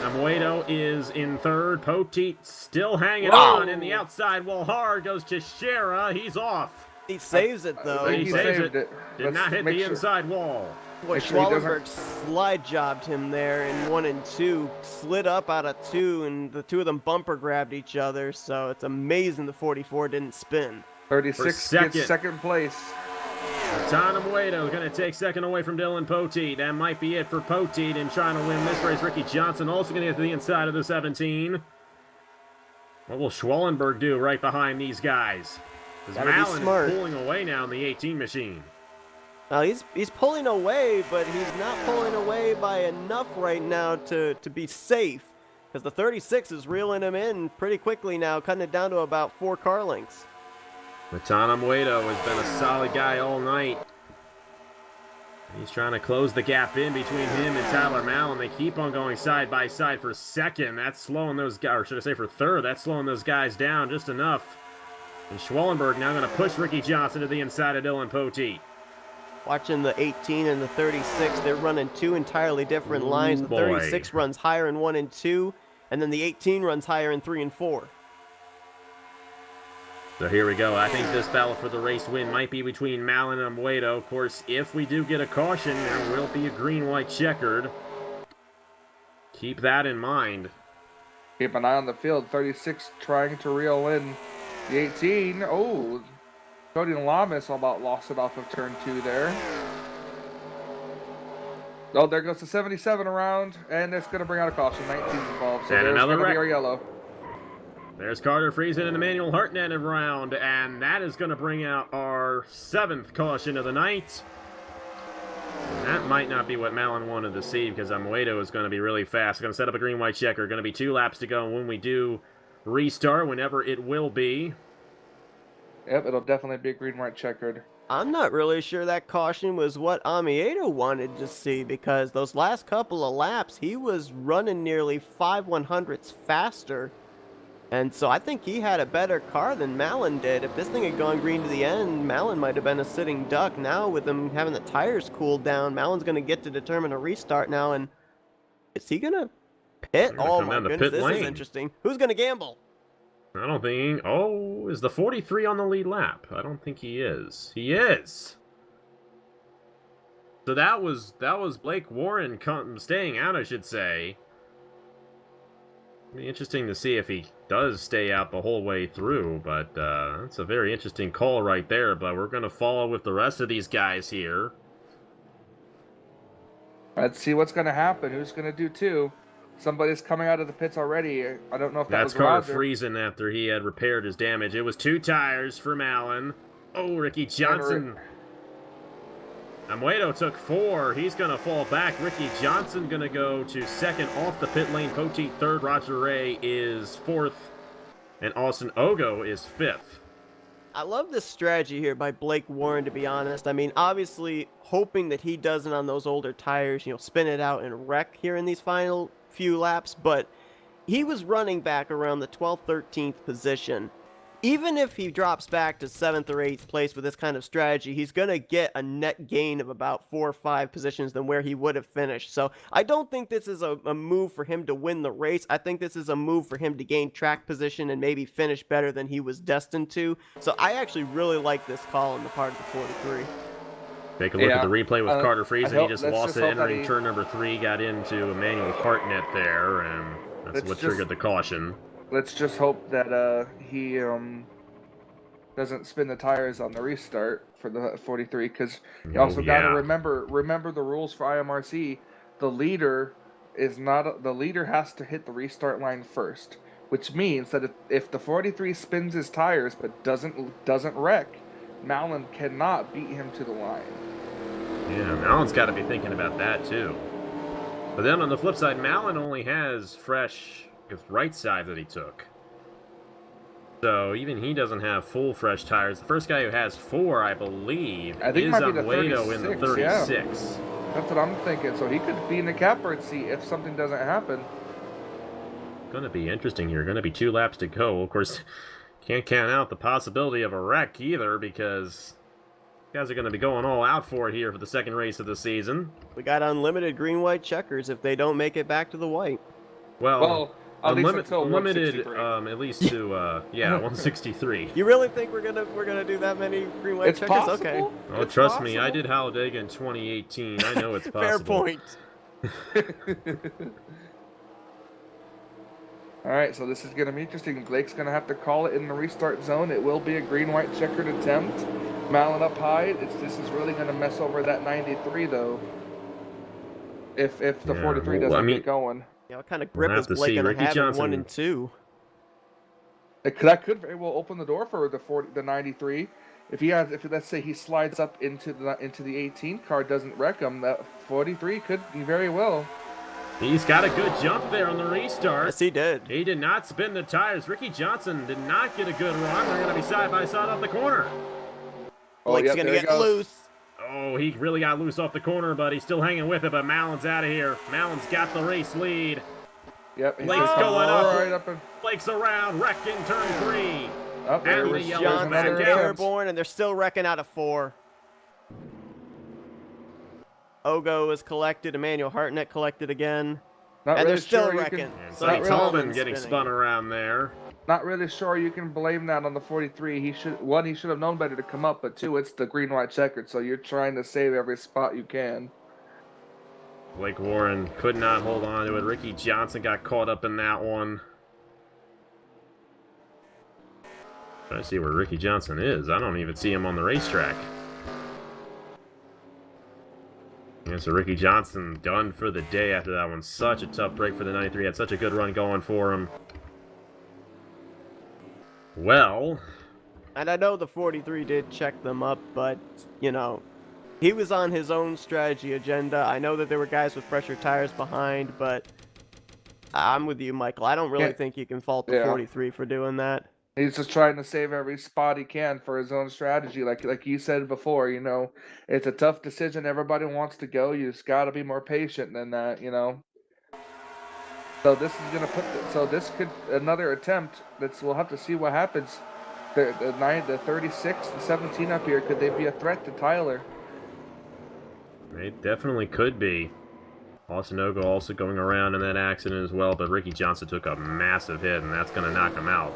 Amoedo is in 3rd. Poteet still hanging on, and the outside wall hard goes to Teixeira. He's off. He saves it, though. He saves it. Did not hit the inside wall. Boy, Make sure he doesn't- Schwallenberg slide jobbed him there in 1 and 2, slid up out of 2, and the two of them bumper grabbed each other. So it's amazing the 44 didn't spin. 36 gets second place. Tana Muedo going to take second away from Dylan Poteet. That might be it for Poteet in trying to win this race. Ricky Johnson also going to get to the inside of the 17. What will Schwallenberg do right behind these guys? Because Mallon is pulling away now in the 18 machine. Now he's pulling away, but he's not pulling away by enough right now to be safe. Because the 36 is reeling him in pretty quickly now, cutting it down to about 4 car lengths. Matana Muedo has been a solid guy all night. He's trying to close the gap in between him and Tyler Mallon. They keep on going side by side for second. That's slowing those guys, or should I say for third, that's slowing those guys down just enough. And Schwallenberg now going to push Ricky Johnson to the inside of Dylan Poteet. Watching the 18 and the 36, they're running 2 entirely different lines. The 36 runs higher in 1 and 2, and then the 18 runs higher in 3 and 4. So here we go. I think this battle for the race win might be between Mallon and Muedo. Of course, if we do get a caution, there will be a green-white checkered. Keep that in mind. Keep an eye on the field. 36 trying to reel in the 18. Oh, Cody Lamas about lost it off of turn 2 there. Oh, there goes the 77 around, and it's going to bring out a caution. 19's involved, so and there's another going to be our yellow. There's Carter Friesen and Emmanuel Hartnett around, and that is going to bring out our 7th caution of the night. And that might not be what Mallon wanted to see, because Muedo is going to be really fast. Going to set up a green-white checker. Going to be 2 laps to go when we do restart, whenever it will be. Yep, it'll definitely be a green-white checkered. I'm not really sure that caution was what Amiedo wanted to see, because those last couple of laps, he was running nearly 5 100ths faster. And so I think he had a better car than Mallon did. If this thing had gone green to the end, Mallon might have been a sitting duck. Now with him having the tires cooled down, Mallon's going to get to determine a restart now. And is he going to pit? Oh my goodness, this is interesting. Who's going to gamble? I don't think... Oh, is the 43 on the lead lap? I don't think he is. He is! So that was Blake Warren staying out, I should say. It'll be interesting to see if he does stay out the whole way through, but that's a very interesting call right there. But we're going to follow with the rest of these guys here. Let's see what's going to happen. Who's going to do 2? Somebody's coming out of the pits already. I don't know if that's was Roger. Carter Friesen after he had repaired his damage. It was 2 tires for Mallon. Oh, Ricky Johnson. Muedo took 4. He's going to fall back. Ricky Johnson going to go to second off the pit lane. Poteet third. Roger Ray is 4th. And Austin Ogo is 5th. I love this strategy here by Blake Warren, to be honest. I mean, obviously, hoping that he doesn't on those older tires, spin it out and wreck here in these final few laps. But he was running back around the 12th, 13th position. Even if he drops back to 7th or 8th place with this kind of strategy, he's going to get a net gain of about 4 or 5 positions than where he would have finished. So I don't think this is a move for him to win the race. I think this is a move for him to gain track position and maybe finish better than he was destined to. So I actually really like this call on the part of the 43. Take a look at the replay with Carter Friesen. He just lost it hope entering turn number 3, got into Emmanuel Hartnett there, and that's what triggered the caution. Let's just hope that he doesn't spin the tires on the restart for the 43, because you also got to remember the rules for IMRC. The leader has to hit the restart line first, which means that if the 43 spins his tires but doesn't wreck, Mallon cannot beat him to the line. Yeah, Mallon's got to be thinking about that too. But then on the flip side, Mallon only has fresh right side that he took. So even he doesn't have full fresh tires. The first guy who has 4, I believe, is Muedo in the 36. Yeah. That's what I'm thinking. So he could be in the catbird seat if something doesn't happen. Going to be interesting here. Going to be 2 laps to go. Of course, can't count out the possibility of a wreck either, because guys are going to be going all out for it here for the second race of the season. We got unlimited green-white checkers if they don't make it back to the white. Well, unlimited, at least to 163. You really think we're gonna do that many green white It's checkers? possible. Okay. Oh, It's trust me, I possible. did Talladega in 2018. I know it's possible. Fair point. All right, so this is going to be interesting. Blake's going to have to call it in the restart zone. It will be a green white checkered attempt. Malin up high. This is really going to mess over that 93 though. If the 43 doesn't get going. Yeah, what kind of grip We'll is have to Blake see. gonna Ricky have in Johnson- 1 and 2? That could very well open the door for the 93. If let's say he slides up into the 18 car, doesn't wreck him, that 43 could be very well. He's got a good jump there on the restart. Yes, he did. He did not spin the tires. Ricky Johnson did not get a good run. They're going to be side by side off the corner. Blake's yep, gonna there he get goes. loose. Oh, he really got loose off the corner, but he's still hanging with it. But Malin's out of here. Malin's got the race lead. Yep, he's Blake's gonna come going up. right up and Blake's around, wrecking turn 3. up there. And the was yellow Johnson back another out. attempt. airborne, and they're still wrecking out of 4. Ogo is collected. Emmanuel Hartnett collected again. Not And really they're still sure you wrecking. can- And So Sonny really Tallman getting spinning. spun around there. Not really sure you can blame that on the 43. He should have known better to come up, but 2, it's the green white checkered, so you're trying to save every spot you can. Blake Warren could not hold on to it. Ricky Johnson got caught up in that one. Trying to see where Ricky Johnson is. I don't even see him on the racetrack. Yeah, so Ricky Johnson done for the day after that one. Such a tough break for the 93. Had such a good run going for him. Well, And I know the 43 did check them up, but, you know, he was on his own strategy agenda. I know that there were guys with pressure tires behind, but I'm with you, Michael. I don't really Yeah. think you can fault the Yeah. 43 for doing that. He's just trying to save every spot he can for his own strategy. Like you said before, it's a tough decision. Everybody wants to go. You just got to be more patient than that, So this is gonna so this could another attempt. We'll have to see what happens. The 36, the 17 up here, could they be a threat to Tyler? they definitely could be. Austin Ogo also going around in that accident as well, but Ricky Johnson took a massive hit, and that's going to knock him out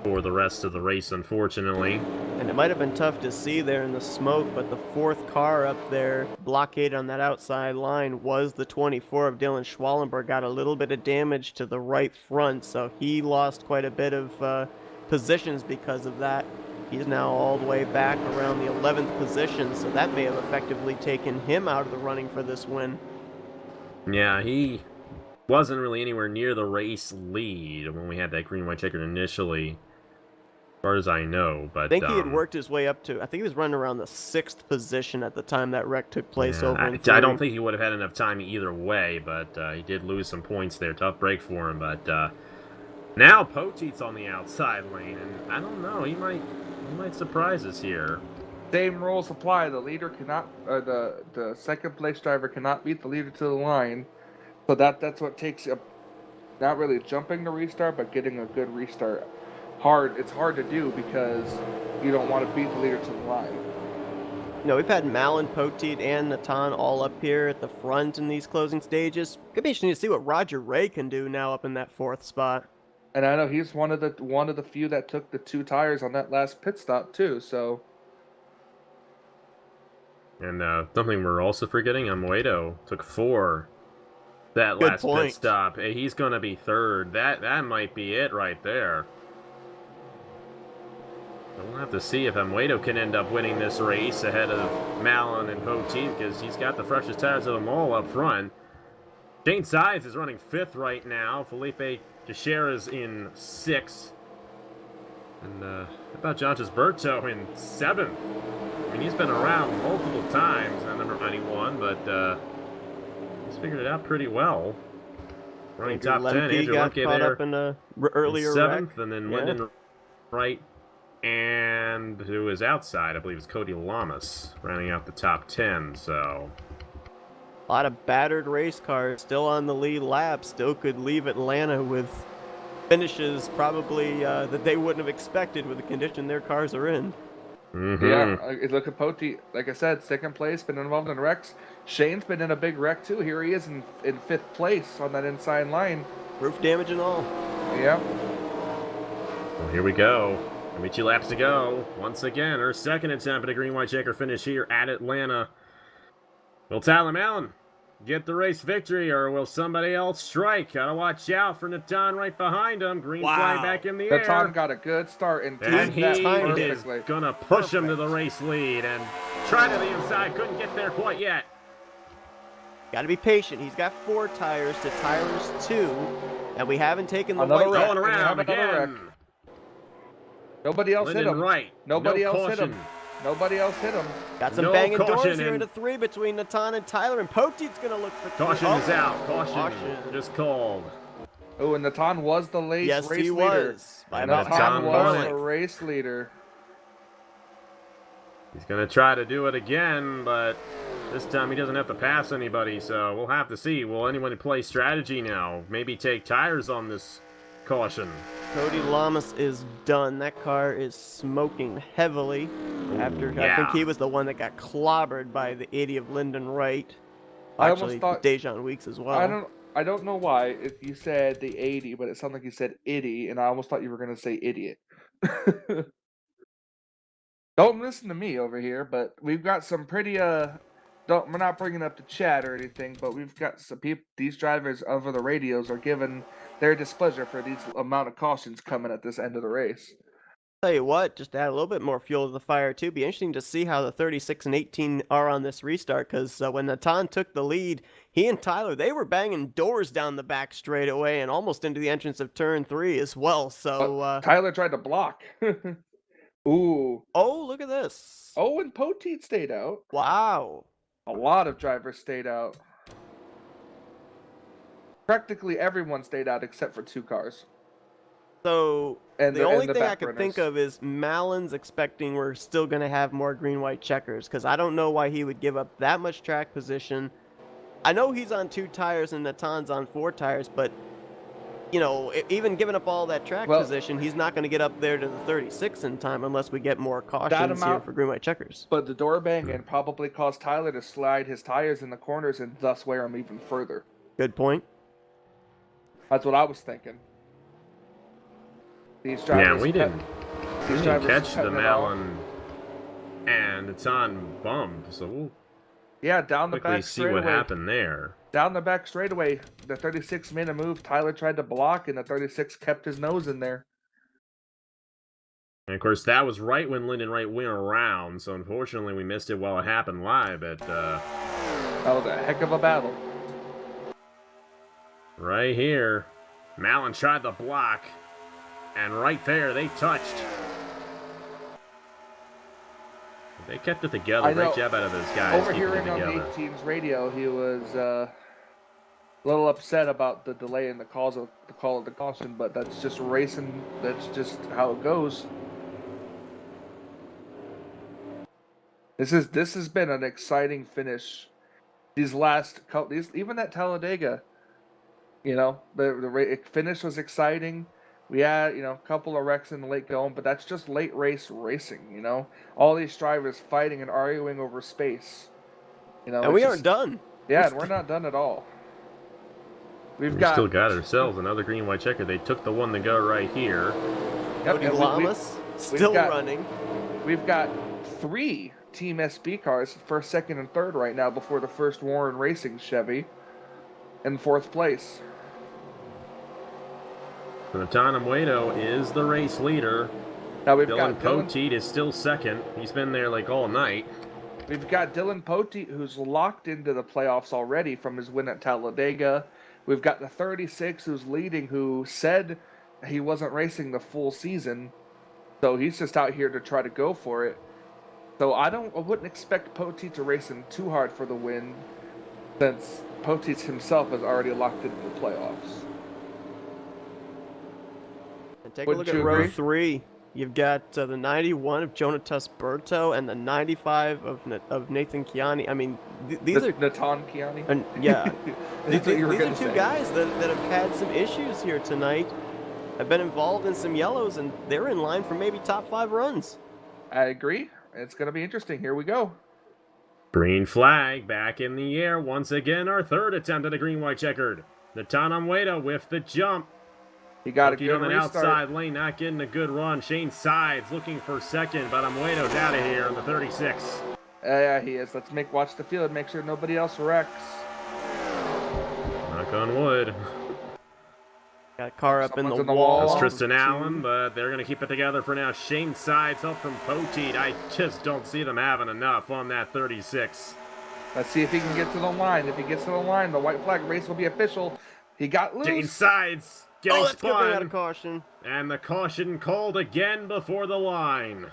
for the rest of the race, unfortunately. And it might have been tough to see there in the smoke, but the 4th car up there, blockaded on that outside line, was the 24 of Dylan Schwallenberg. Got a little bit of damage to the right front, so he lost quite a bit of positions because of that. He's now all the way back around the 11th position, so that may have effectively taken him out of the running for this win. Yeah, he wasn't really anywhere near the race lead when we had that green-white checkered initially, as far as I know. But I think he had worked his way up to, I think he was running around the 6th position at the time that wreck took place over in I don't think he would have had enough time either way, but he did lose some points there. Tough break for him, but now Poteet's on the outside lane, and I don't know, he might surprise us here. Same rules apply. The leader cannot, the second place driver cannot beat the leader to the line. So that's what takes not really jumping the restart, but getting a good restart. It's hard to do because you don't want to beat the leader to the line. No, we've had Malin, Poteet, and Natan all up here at the front in these closing stages. Could be interesting to see what Roger Ray can do now up in that 4th spot. And I know he's one of the few that took the 2 tires on that last pit stop too. So. And something we're also forgetting, Amoedo took 4 that Good last point. pit stop. Hey, he's going to be 3rd. That might be it right there. So we'll have to see if Amoedo can end up winning this race ahead of Malin and Poteet, because he's got the freshest tires of them all up front. Shane Sides is running 5th right now. Felipe Teixeira's in 6th. And how about John Gisberto in 7th? I mean, he's been around multiple times on number 91, but he's figured it out pretty well. Running Andrew top 10, Lemke Andrew got Lemke caught there up in a earlier in 7th, wreck. and then Yeah. Lyndon Wright, and who is outside, I believe, is Cody Lamas, rounding out the top 10, so... A lot of battered race cars still on the lead lap, still could leave Atlanta with finishes probably that they wouldn't have expected with the condition their cars are in. Mm-hmm. Yeah, look at Poteet. Like I said, 2nd place, been involved in wrecks. Shane's been in a big wreck too. Here he is in 5th place on that inside line. Roof damage and all. Yep. Well, here we go. Only 2 laps to go. Once again, her second attempt at a green-white checker finish here at Atlanta. Will Tyler Mallon get the race victory, or will somebody else strike? Gotta watch out for Natan right behind him. Green flag back in the air. Natan got a good start and And he that is perfectly. gonna push him to the race lead and try to the inside. Couldn't get there quite yet. Got to be patient. He's got 4 tires to Tyler's 2, and we haven't taken the Another white wreck. Going And we around have another again. Nobody else hit Lyndon him. Wright. Nobody No else hit caution. him. Nobody else hit him. Got some No banging caution doors here and- into 3 between Natan and Tyler, and Poteet's going to look for Caution Oh, is out. Caution just called. Oh, and Natan was the race Yes, leader. he was. By And about Natan half Natan a was length. the race leader. He's gonna try to do it again, but this time he doesn't have to pass anybody, so we'll have to see. Will anyone play strategy now? Maybe take tires on this caution. Cody Lamas is done. That car is smoking heavily after I think yeah. he was the one that got clobbered by the 80 of Lyndon Wright. I almost Actually, thought- Dejan Weeks as well. I don't know why if you said the 80, but it sounded like you said itty, and I almost thought you were gonna say idiot. Don't listen to me over here, but we've got some pretty we're not bringing up the chat or anything, but we've got some people. These drivers over the radios are given their displeasure for these amount of cautions coming at this end of the race. Tell you what, just to add a little bit more fuel to the fire too. Be interesting to see how the 36 and 18 are on this restart, because when Natan took the lead, he and Tyler, they were banging doors down the back straightaway and almost into the entrance of turn 3 as well. So Tyler tried to block. Ooh. oh, look at this. Oh, and Poteet stayed out. Wow. A lot of drivers stayed out. Practically everyone stayed out except for 2 cars. So And the the- only and the thing I back could think runners. of is Mallon's expecting we're still going to have more green-white checkers, because I don't know why he would give up that much track position. I know he's on 2 tires and Natan's on 4 tires, but you know, even giving up all that track position, he's not going to get up there to the 36 in time unless we get more cautions here for green-white checkers. But the door banging probably caused Tyler to slide his tires in the corners and thus wear them even further. Good point. That's what I was thinking. These Yeah, drivers we didn't catch the cutting it off. Malin and it's on bump, so we'll Yeah, down the quickly back see what straightaway. happened there. Down the back straightaway, the 36 made a move. Tyler tried to block, and the 36 kept his nose in there. And of course, that was right when Lyndon Wright went around, so unfortunately we missed it while it happened live, but That was a heck of a battle. right here, Malin tried the block, and right there, they touched. They kept it together. I know. Great job out of those guys keeping it Overhearing on the together. 18's radio, he was a little upset about the delay in the call of the caution, but that's just racing. That's just how it goes. This has been an exciting finish. These last couple, even at Talladega, you know, the finish was exciting. We had, you know, a couple of wrecks in the late going, but that's just late race racing, you know? All these drivers fighting and arguing over space. You know, And we aren't done. Yeah, and we're not done at all. We still got ourselves another green white checker. They took the one to go right here. Cody and Lamas still got- running. We've got 3 Team SB cars, first, second, and third right now before the first Warren Racing Chevy in 4th place. So Natan Amuedo is the race leader. Now we've Dylan got Dylan. Poteet is still second. He's been there like all night. We've got Dylan Poteet, who's locked into the playoffs already from his win at Talladega. We've got the 36, who's leading, who said he wasn't racing the full season, so he's just out here to try to go for it. So I wouldn't expect Poteet to race him too hard for the win, since Poteet himself is already locked into the playoffs. And take a look Wouldn't at you row agree? 3. You've got the 91 of Jonatas Berto and the 95 of Nathan Chiani. I mean, these are Natan Chiani. and yeah, That's what you were these gonna are two say. guys that have had some issues here tonight. Have been involved in some yellows, and they're in line for maybe top 5 runs. I agree. It's going to be interesting. Here we go. Green flag back in the air once again. Our third attempt at a green white checkered. Natanamweda with the jump. He got a Looking good on the restart. outside lane, not getting a good run. Shane Sides looking for second, but Amwedo's out of here on the 36. Yeah, he is. Let's watch the field, make sure nobody else wrecks. Knock on wood. Got a car up in Someone's the in the wall. wall. That's Tristan Two. Allen, but they're going to keep it together for now. Shane Sides help from Poteet. I just don't see them having enough on that 36. Let's see if he can get to the line. If he gets to the line, the white flag race will be official. He got loose. Shane Sides getting That's good. Bring out a spun. caution. And the caution called again before the line.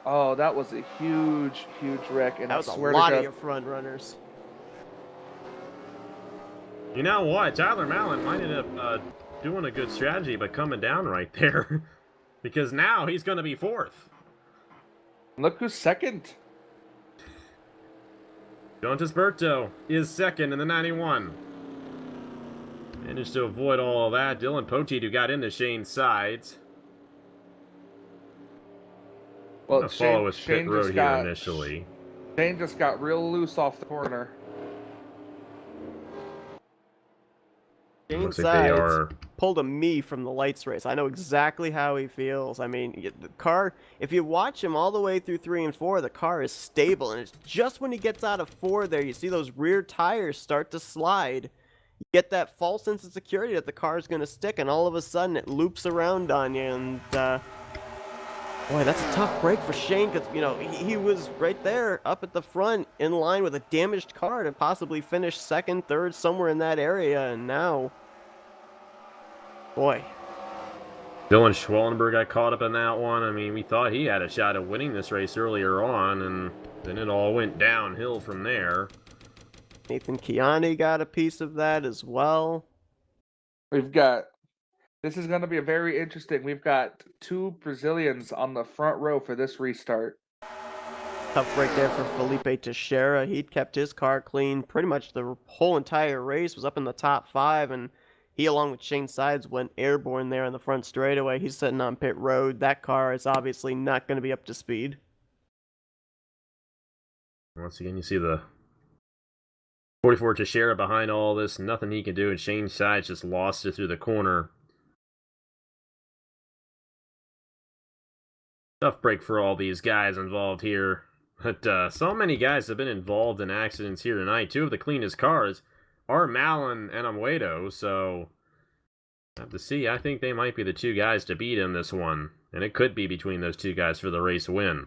Oh, that was a huge, huge wreck. And That was I a swear lot to of God, your front runners. You know what? Tyler Mallon might end up doing a good strategy, but coming down right there. Because now he's going to be fourth. look who's second. John Tisberto is second in the 91. Managed to avoid all of that. Dylan Poteet, who got into Shane's sides. Well, Gonna follow his pit road here initially. Shane just got real loose off the corner. Shane Looks like they Sides are. pulled a me from the lights race. I know exactly how he feels. I mean, the car, if you watch him all the way through 3 and 4, the car is stable. And it's just when he gets out of 4 there, you see those rear tires start to slide. You get that false sense of security that the car is going to stick, and all of a sudden it loops around on you. And, boy, that's a tough break for Shane because, you know, he was right there up at the front in line with a damaged car to possibly finish second, third, somewhere in that area. And now, boy. Dylan Schwellenberg got caught up in that one. I mean, we thought he had a shot at winning this race earlier on, and then it all went downhill from there. Nathan Kiani got a piece of that as well. This is going to be very interesting. We've got 2 Brazilians on the front row for this restart. Tough break there for Felipe Teixeira. He'd kept his car clean pretty much the whole entire race, was up in the top 5, and he, along with Shane Sides, went airborne there on the front straightaway. He's sitting on pit road. That car is obviously not going to be up to speed. Once again, you see the 44 Teixeira behind all this. Nothing he can do, and Shane Sides just lost it through the corner. Tough break for all these guys involved here. But so many guys have been involved in accidents here tonight. 2 of the cleanest cars are Mallon and Amwedo, so have to see. I think they might be the 2 guys to beat in this one, and it could be between those 2 guys for the race win.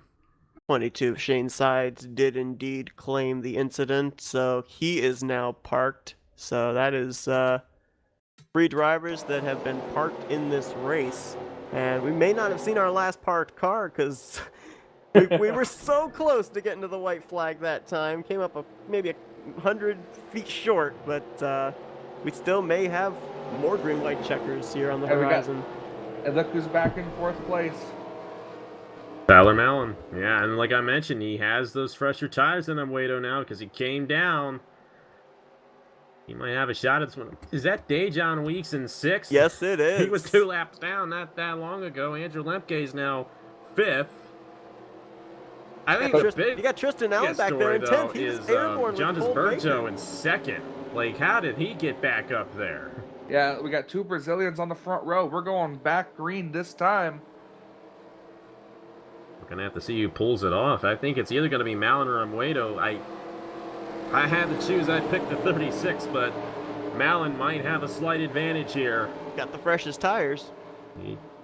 22 Shane Sides did indeed claim the incident, so he is now parked. So that is 3 drivers that have been parked in this race. And we may not have seen our last parked car because we were so close to getting to the white flag that time. Came up maybe 100 feet short, but we still may have more green-white checkers here on the horizon. And look who's back in 4th place. Tyler Mallon. Yeah, and like I mentioned, he has those fresher tires than Amwedo now because he came down. He might have a shot at this one. Is that Dejan Weeks in 6th? Yes, it is. He was 2 laps down not that long ago. Andrew Lemke is now 5th. I think the big you got Tristan Allen back story, there in 10th. though, He was is airborne John with Cole Desberto Baker. in 2nd. Like, how did he get back up there? Yeah, we got 2 Brazilians on the front row. We're going back green this time. We're gonna have to see who pulls it off. I think it's either gonna be Mallon or Amwedo. I had to choose. I'd pick the 36, but Mallon might have a slight advantage here. Got the freshest tires.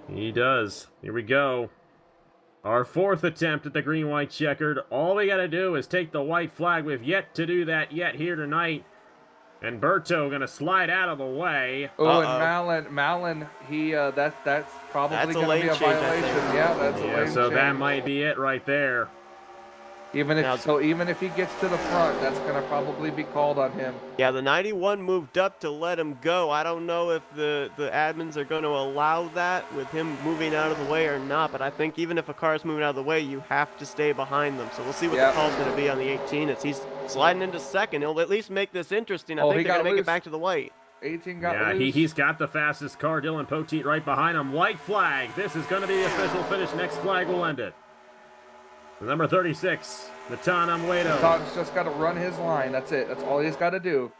He does. Here we go. Our 4th attempt at the green-white checkered. All we got to do is take the white flag. We've yet to do that yet here tonight. And Berto going to slide out of the way. Oh, and Mallon, he that's probably going to be a violation. Yeah, that's a lane so change. that might be it right there. Even if he gets to the front, that's going to probably be called on him. Yeah, the 91 moved up to let him go. I don't know if the admins are going to allow that with him moving out of the way or not, but I think even if a car is moving out of the way, you have to stay behind them. So we'll see what the call's going to be on the 18 as he's sliding into 2nd. He'll at least make this interesting. I think they're going to make it back to the white. 18 got loose. He's got the fastest car. Dylan Poteet right behind him. White flag. This is going to be the official finish. Next flag will end it. Number 36, Natan Amwedo. Natan's just got to run his line. That's it. That's all he's got to do.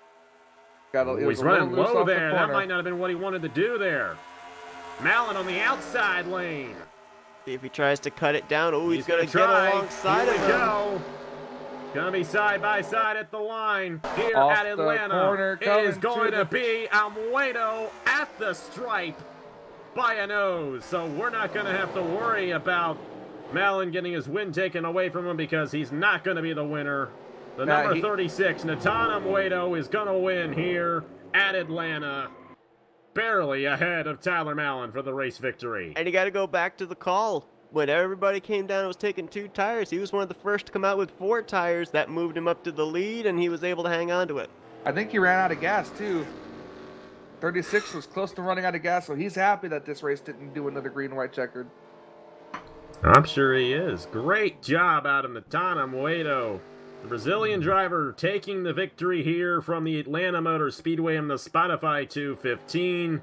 got Ooh, it was he's a little running loose low off the there. That corner. might not have been what he wanted to do there. Malin on the outside lane. See if he tries to cut it down. Oh, he's gonna gonna get try. alongside Here of we him. go. Gonna be side by side at the line here Off at the Atlanta. corner, It is coming going to to be Almuedo at the stripe by a nose. So we're not going to have to worry about Malin getting his win taken away from him because he's not going to be the winner. The number 36, Natan Almuedo, is going to win here at Atlanta. Barely ahead of Tyler Malin for the race victory. And you got to go back to the call. When everybody came down and was taking 2 tires, he was one of the first to come out with 4 tires. That moved him up to the lead, and he was able to hang on to it. I think he ran out of gas, too. 36 was close to running out of gas, so he's happy that this race didn't do another green-white checkered. I'm sure he is. Great job out of Natan Almuedo. The Brazilian driver taking the victory here from the Atlanta Motor Speedway in the Spotify 215.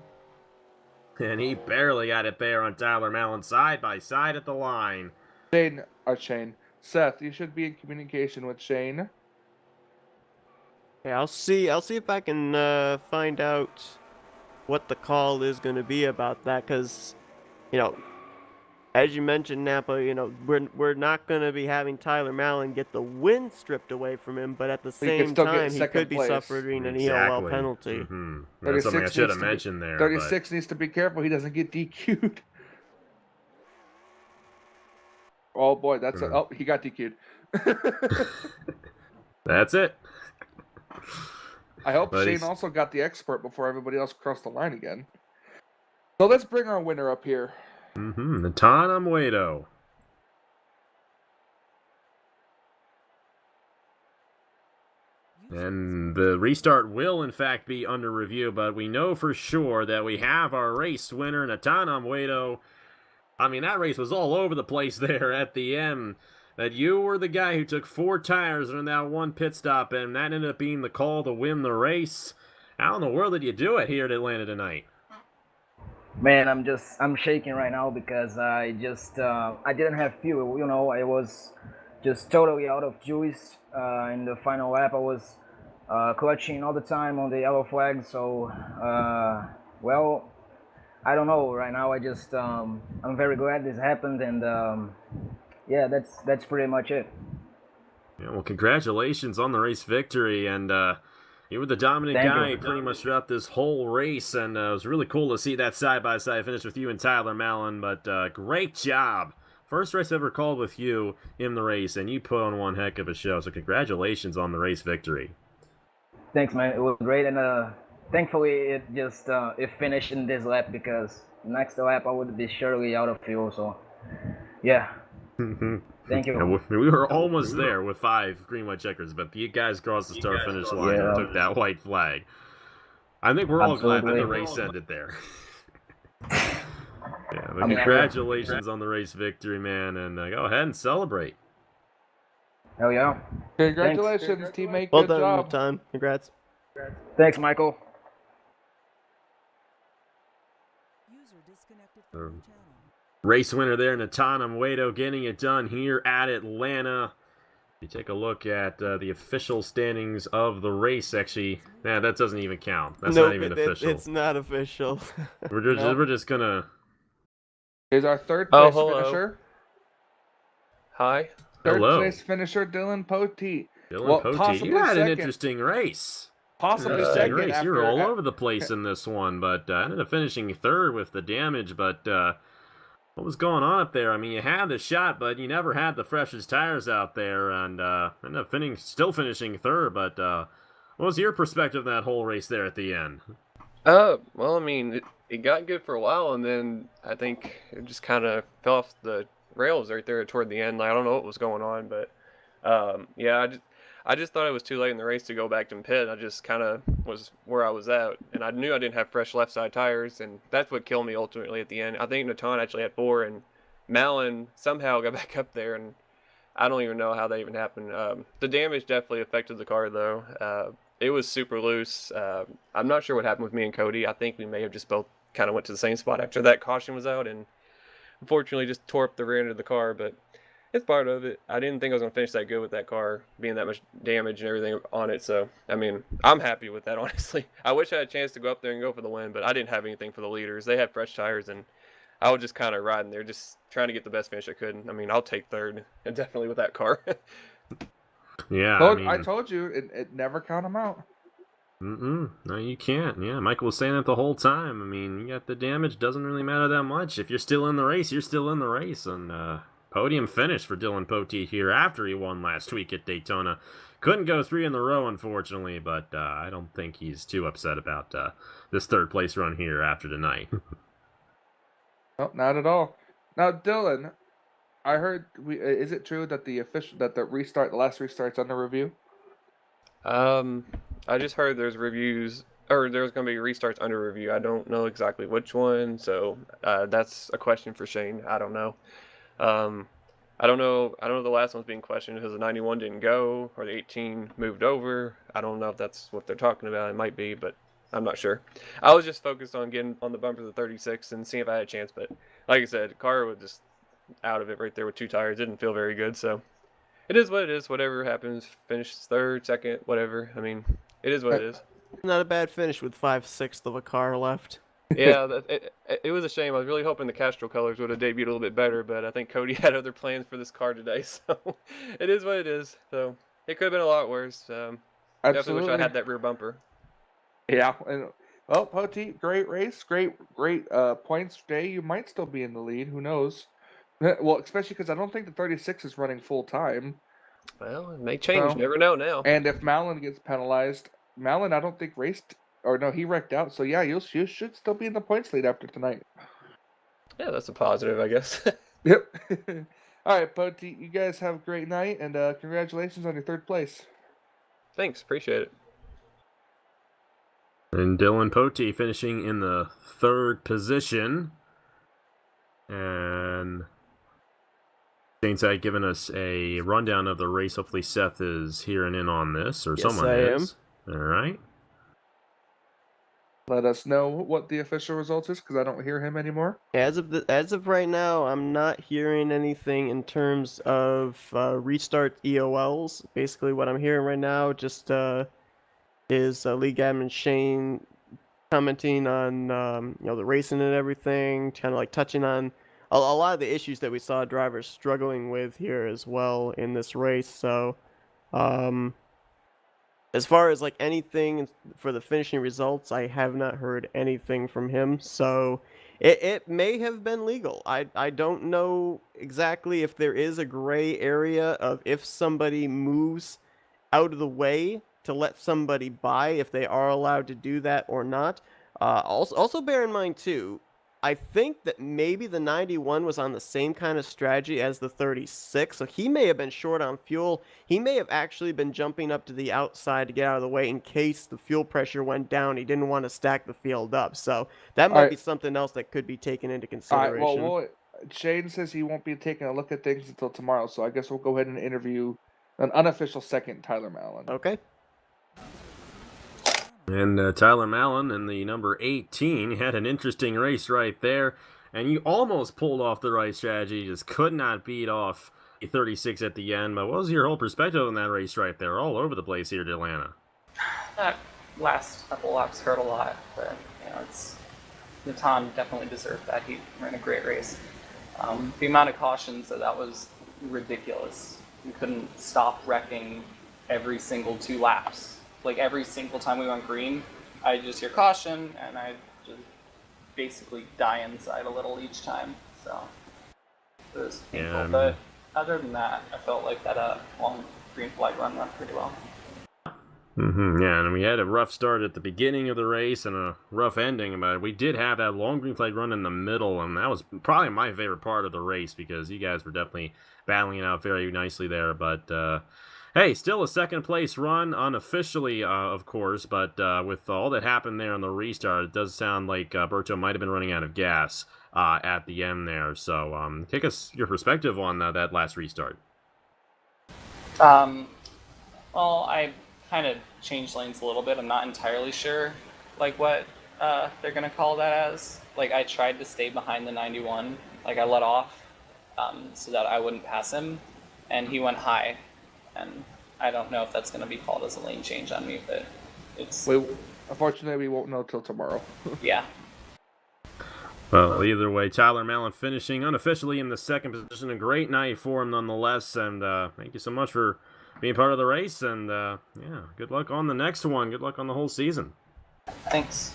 And he barely got it there on Tyler Malin side by side at the line. Shane. Seth, you should be in communication with Shane. Yeah, I'll see if I can find out what the call is going to be about that, because, you know, as you mentioned, Napa, you know, we're not going to be having Tyler Malin get the win stripped away from him, but at the same time, he could be suffering an EOL penalty. Mm-hmm. That's something I should have mentioned there. 36 needs to be careful he doesn't get DQ'd. Oh boy, that's oh, he got DQ'd. That's it. I hope Shane also got the expert before everybody else crossed the line again. So let's bring our winner up here. Natan Almuedo. And the restart will, in fact, be under review, but we know for sure that we have our race winner, Natan Almuedo. I mean, that race was all over the place there at the end. That you were the guy who took 4 tires in that one pit stop, and that ended up being the call to win the race. How in the world did you do it here at Atlanta tonight? Man, I'm shaking right now because I didn't have fuel. You know, I was just totally out of juice in the final lap. I was clutching all the time on the yellow flag. So, well, I don't know. Right now, I'm very glad this happened, and yeah, that's pretty much it. Yeah, well, congratulations on the race victory, and you were the dominant guy pretty much throughout this whole race, and it was really cool to see that side-by-side finish with you and Tyler Malin, but great job. First race ever called with you in the race, and you put on one heck of a show, so congratulations on the race victory. Thanks, man. It was great, and thankfully it just it finished in this lap, because next lap I would be surely out of fuel, so yeah. Thank you. Yeah, we were almost there with 5 green-white checkers, but you guys crossed the start-finish line and took that white flag. I think we're all glad that the race ended there. Yeah, but congratulations on the race victory, man, and go ahead and celebrate. Hell yeah. Congratulations, teammate. Well Good done, job. Natan. Congrats. Thanks, Michael. Race winner there, Natan Almuedo, getting it done here at Atlanta. If you take a look at the official standings of the race, actually, that doesn't even count. That's not even official. It's not official. We're just gonna. Here's our third place finisher. Hi. Third place finisher, Dylan Poteet. Poteet, you had an interesting race. Possibly second race. after, You were all over the place in this one, but ended up finishing third with the damage. But what was going on up there? I mean, you had the shot, but you never had the freshest tires out there, and ended up still finishing third. But what was your perspective of that whole race there at the end? Well, I mean, it got good for a while, and then I think it just kind of fell off the rails right there toward the end. Like, I don't know what was going on, but yeah, I just thought it was too late in the race to go back to pit. I just kind of was where I was at, and I knew I didn't have fresh left side tires, and that's what killed me ultimately at the end. I think Natan actually had 4, and Malin somehow got back up there, and I don't even know how that even happened. The damage definitely affected the car, though. It was super loose. I'm not sure what happened with me and Cody. I think we may have just both kind of went to the same spot after that caution was out, and unfortunately just tore up the rear end of the car. But It's part of it. I didn't think I was gonna finish that good with that car being that much damage and everything on it. So I mean, I'm happy with that. Honestly, I wish I had a chance to go up there and go for the win, but I didn't have anything for the leaders. They had fresh tires, and I was just kind of riding there, just trying to get the best finish I could. I mean, I'll take third, and definitely with that car. Yeah, I told you it never count them out. No, you can't. Yeah, Michael was saying it the whole time. I mean, you got the damage, doesn't really matter that much. If you're still in the race, you're still in the race. And podium finish for Dylan Poteet here after he won last week at Daytona. Couldn't go 3 in a row, unfortunately, but I don't think he's too upset about this third place run here after tonight. No, not at all. Now, Dylan, I heard. Is it true that the last restart's under review? I just heard there's reviews, or there's going to be restarts under review. I don't know exactly which one, so that's a question for Shane. I don't know. I don't know the last one's being questioned because the 91 didn't go, or the 18 moved over. I don't know if that's what they're talking about. It might be, but I'm not sure. I was just focused on getting on the bumper of the 36 and seeing if I had a chance, but like I said, the car was just out of it right there with 2 tires. Didn't feel very good, so it is what it is. Whatever happens, finish third, second, whatever. I mean, it is what it is. Not a bad finish with 5/6 of a car left. Yeah, it was a shame. I was really hoping the Castro colors would have debuted a little bit better, but I think Cody had other plans for this car today, so it is what it is. So it could have been a lot worse. Definitely wish I had that rear bumper. Yeah, and well, Poteet, great race, great points day. You might still be in the lead. Who knows? Well, especially because I don't think the 36 is running full time. Well, it may change. Well, never know now. And if Malin gets penalized, Malin I don't think raced, or no, he wrecked out. So yeah, you should still be in the points lead after tonight. Yeah, that's a positive, I guess. Yep. All right, Poteet, you guys have a great night, and congratulations on your third place. Thanks, appreciate it. And Dylan Poteet finishing in the 3rd position. And Shane's had given us a rundown of the race. Hopefully Seth is hearing in on this, or Yes, someone I is. All right. Let us know what the official result is, because I don't hear him anymore. As of right now, I'm not hearing anything in terms of restart EOLs. Basically, what I'm hearing right now just is League Admin Shane commenting on the racing and everything, kind of like touching on a lot of the issues that we saw drivers struggling with here as well in this race. So as far as like anything for the finishing results, I have not heard anything from him. So it may have been legal. I don't know exactly if there is a gray area of if somebody moves out of the way to let somebody by, if they are allowed to do that or not. Also bear in mind too, I think that maybe the 91 was on the same kind of strategy as the 36, so he may have been short on fuel. He may have actually been jumping up to the outside to get out of the way in case the fuel pressure went down. He didn't want to stack the field up, so that might be something else that could be taken into consideration. All right, well, Shane says he won't be taking a look at things until tomorrow, so I guess we'll go ahead and interview an unofficial second Tyler Malin. Okay. And Tyler Malin in the number 18 had an interesting race right there, and you almost pulled off the right strategy, just could not beat off a 36 at the end. But what was your whole perspective on that race right there? All over the place here at Atlanta. That last couple laps hurt a lot, but Natan definitely deserved that. He ran a great race. The amount of cautions that was ridiculous. We couldn't stop wrecking every single 2 laps. Like every single time we went green, I just hear caution, and I just basically die inside a little each time. So it was painful. Yeah, but other than that, I felt like that long green flag run went pretty well. Yeah, and we had a rough start at the beginning of the race and a rough ending, but we did have that long green flag run in the middle, and that was probably my favorite part of the race because you guys were definitely battling it out very nicely there. But hey, still a second place run, unofficially, of course, but with all that happened there on the restart, it does sound like Berto might have been running out of gas at the end there. So take us your perspective on that last restart. Well, I kind of changed lanes a little bit. I'm not entirely sure like what they're going to call that as. Like I tried to stay behind the 91. Like I let off so that I wouldn't pass him, and he went high, and I don't know if that's going to be called as a lane change on me, but it's Unfortunately, we won't know till tomorrow. yeah. Well, either way, Tyler Mallon finishing unofficially in the second position. A great night for him nonetheless, and thank you so much for being part of the race, and yeah, good luck on the next one. Good luck on the whole season. Thanks.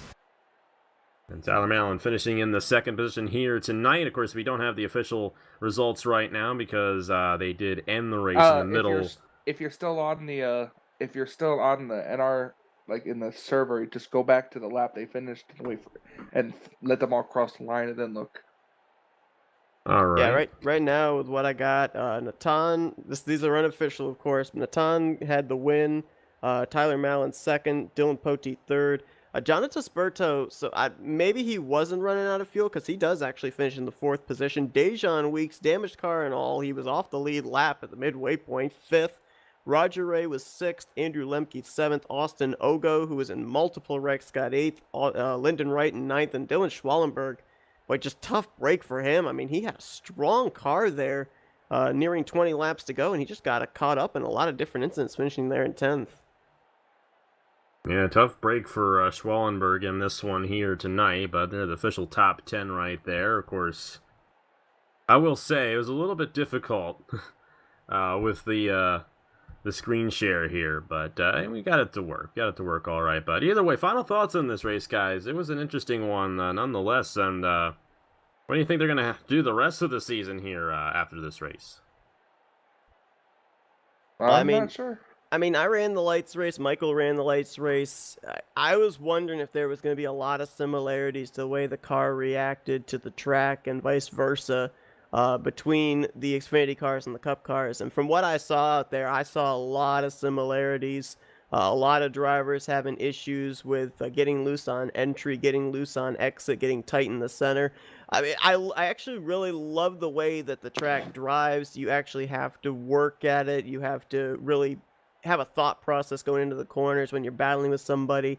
And Tyler Mallon finishing in the second position here tonight. Of course, we don't have the official results right now because they did end the race in the middle. If you're still on the NR, like in the server, just go back to the lap they finished and wait and let them all cross the line and then look. All right. Yeah, right now with what I got, Natan, these are unofficial, of course. Natan had the win, Tyler Mallon second, Dylan Poteet third. Jonathan Sperto, so maybe he wasn't running out of fuel because he does actually finish in the fourth position. Dejan Weeks, damaged car and all, he was off the lead lap at the midway point, fifth. Roger Ray was sixth, Andrew Lemke seventh, Austin Ogo, who was in multiple wrecks, got eighth, Lyndon Wright in ninth, and Dylan Schwallenberg. Boy, just tough break for him. I mean, he had a strong car there, nearing 20 laps to go, and he just got caught up in a lot of different incidents, finishing there in 10th. Yeah, tough break for Schwallenberg in this one here tonight, but they're the official top 10 right there. Of course, I will say it was a little bit difficult with the screen share here, but we got it to work. Got it to work all right. But either way, final thoughts on this race, guys. It was an interesting one nonetheless, and what do you think they're going to do the rest of the season here after this race? I'm not sure. I mean, I ran the lights race. Michael ran the lights race. I was wondering if there was going to be a lot of similarities to the way the car reacted to the track and vice versa between the Xfinity cars and the Cup cars. And from what I saw out there, I saw a lot of similarities. A lot of drivers having issues with getting loose on entry, getting loose on exit, getting tight in the center. I mean, I actually really love the way that the track drives. You actually have to work at it. You have to really have a thought process going into the corners when you're battling with somebody.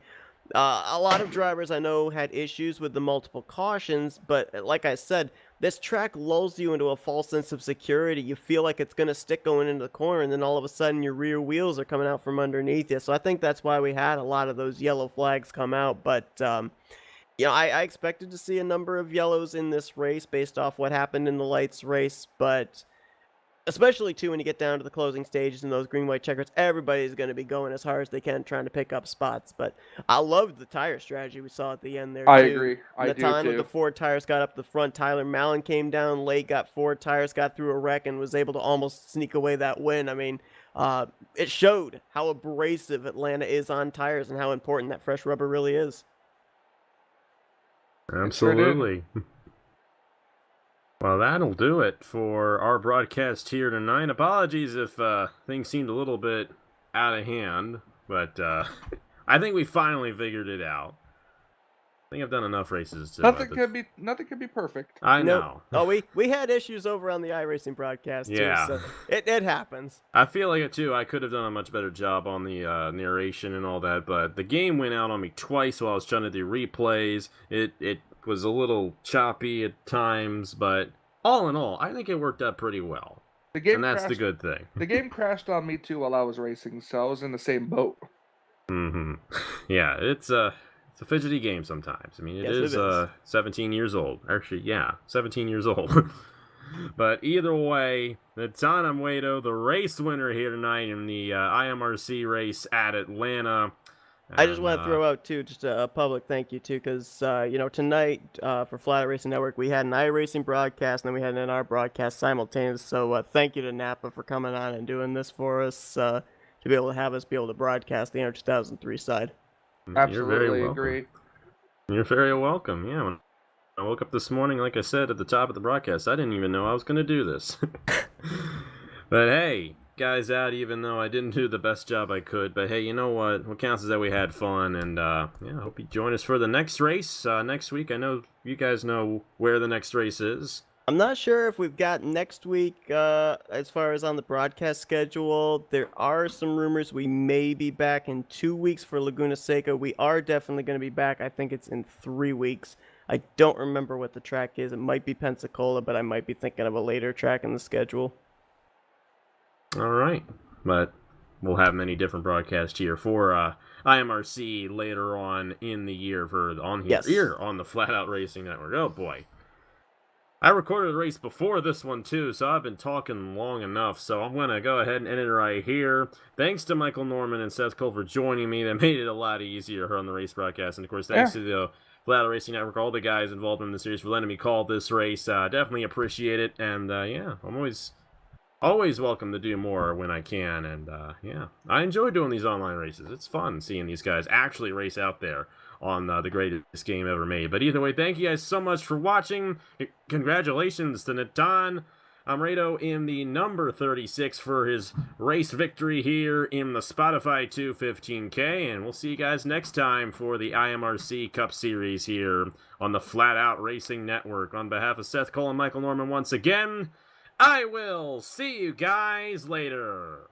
A lot of drivers I know had issues with the multiple cautions, but like I said, this track lulls you into a false sense of security. You feel like it's going to stick going into the corner, and then all of a sudden your rear wheels are coming out from underneath you. So I think that's why we had a lot of those yellow flags come out. But, you know, I expected to see a number of yellows in this race based off what happened in the lights race, but especially, too, when you get down to the closing stages and those green-white checkers, everybody's going to be going as hard as they can trying to pick up spots. But I loved the tire strategy we saw at the end there, too. I agree. I do, Natan too. with the Ford tires got up the front. Tyler Mallon came down late, got Ford tires, got through a wreck, and was able to almost sneak away that win. I mean, it showed how abrasive Atlanta is on tires and how important that fresh rubber really is. Absolutely. Well, that'll do it for our broadcast here tonight. Apologies if things seemed a little bit out of hand, but I think we finally figured it out. I think I've done enough races to... Nothing could be perfect. I know. Oh, we had issues over on the iRacing broadcast, too, Yeah. so it happens. I feel like it, too. I could have done a much better job on the narration and all that, but the game went out on me twice while I was trying to do replays. It was a little choppy at times, but all in all, I think it worked out pretty well. And that's the good thing. The game crashed on me too while I was racing, so I was in the same boat. Mm-hmm. Yeah, it's a fidgety game sometimes. I mean, it is 17 years old. Actually, yeah, 17 years old. But either way, Natan Amwedo, the race winner here tonight in the IMRC race at Atlanta. I just want to throw out, too, just a public thank you, too, because, you know, tonight for Flatout Racing Network, we had an iRacing broadcast, and then we had an NR broadcast simultaneous, so thank you to Napa for coming on and doing this for us, to be able to have us be able to broadcast the NR 2003 side. Absolutely agree. You're very welcome, yeah. When I woke up this morning, like I said at the top of the broadcast, I didn't even know I was going to do this. But hey... guys out even though I didn't do the best job I could, but hey, you know what counts is that we had fun, and yeah, I hope you join us for the next race next week. I know you guys know where the next race is. I'm not sure if we've got next week as far as on the broadcast schedule. There are some rumors we may be back in 2 weeks for Laguna Seca. We are definitely going to be back. I think it's in 3 weeks. I don't remember what the track is. It might be Pensacola, but I might be thinking of a later track in the schedule. All right. But we'll have many different broadcasts here for IMRC later on in the year here on the Flatout Racing Network. Oh, boy. I recorded a race before this one, too, so I've been talking long enough, so I'm going to go ahead and end it right here. Thanks to Michael Norman and Seth Cole for joining me. That made it a lot easier on the race broadcast. And, of course, thanks to the Flatout Racing Network, all the guys involved in the series for letting me call this race. Definitely appreciate it, and, yeah, I'm always welcome to do more when I can, and, yeah, I enjoy doing these online races. It's fun seeing these guys actually race out there on the greatest game ever made. But either way, thank you guys so much for watching. Congratulations to Natan Amredo in the number 36 for his race victory here in the Spotify 215K, and we'll see you guys next time for the IMRC Cup Series here on the Flatout Racing Network. On behalf of Seth Cole and Michael Norman once again, I will see you guys later.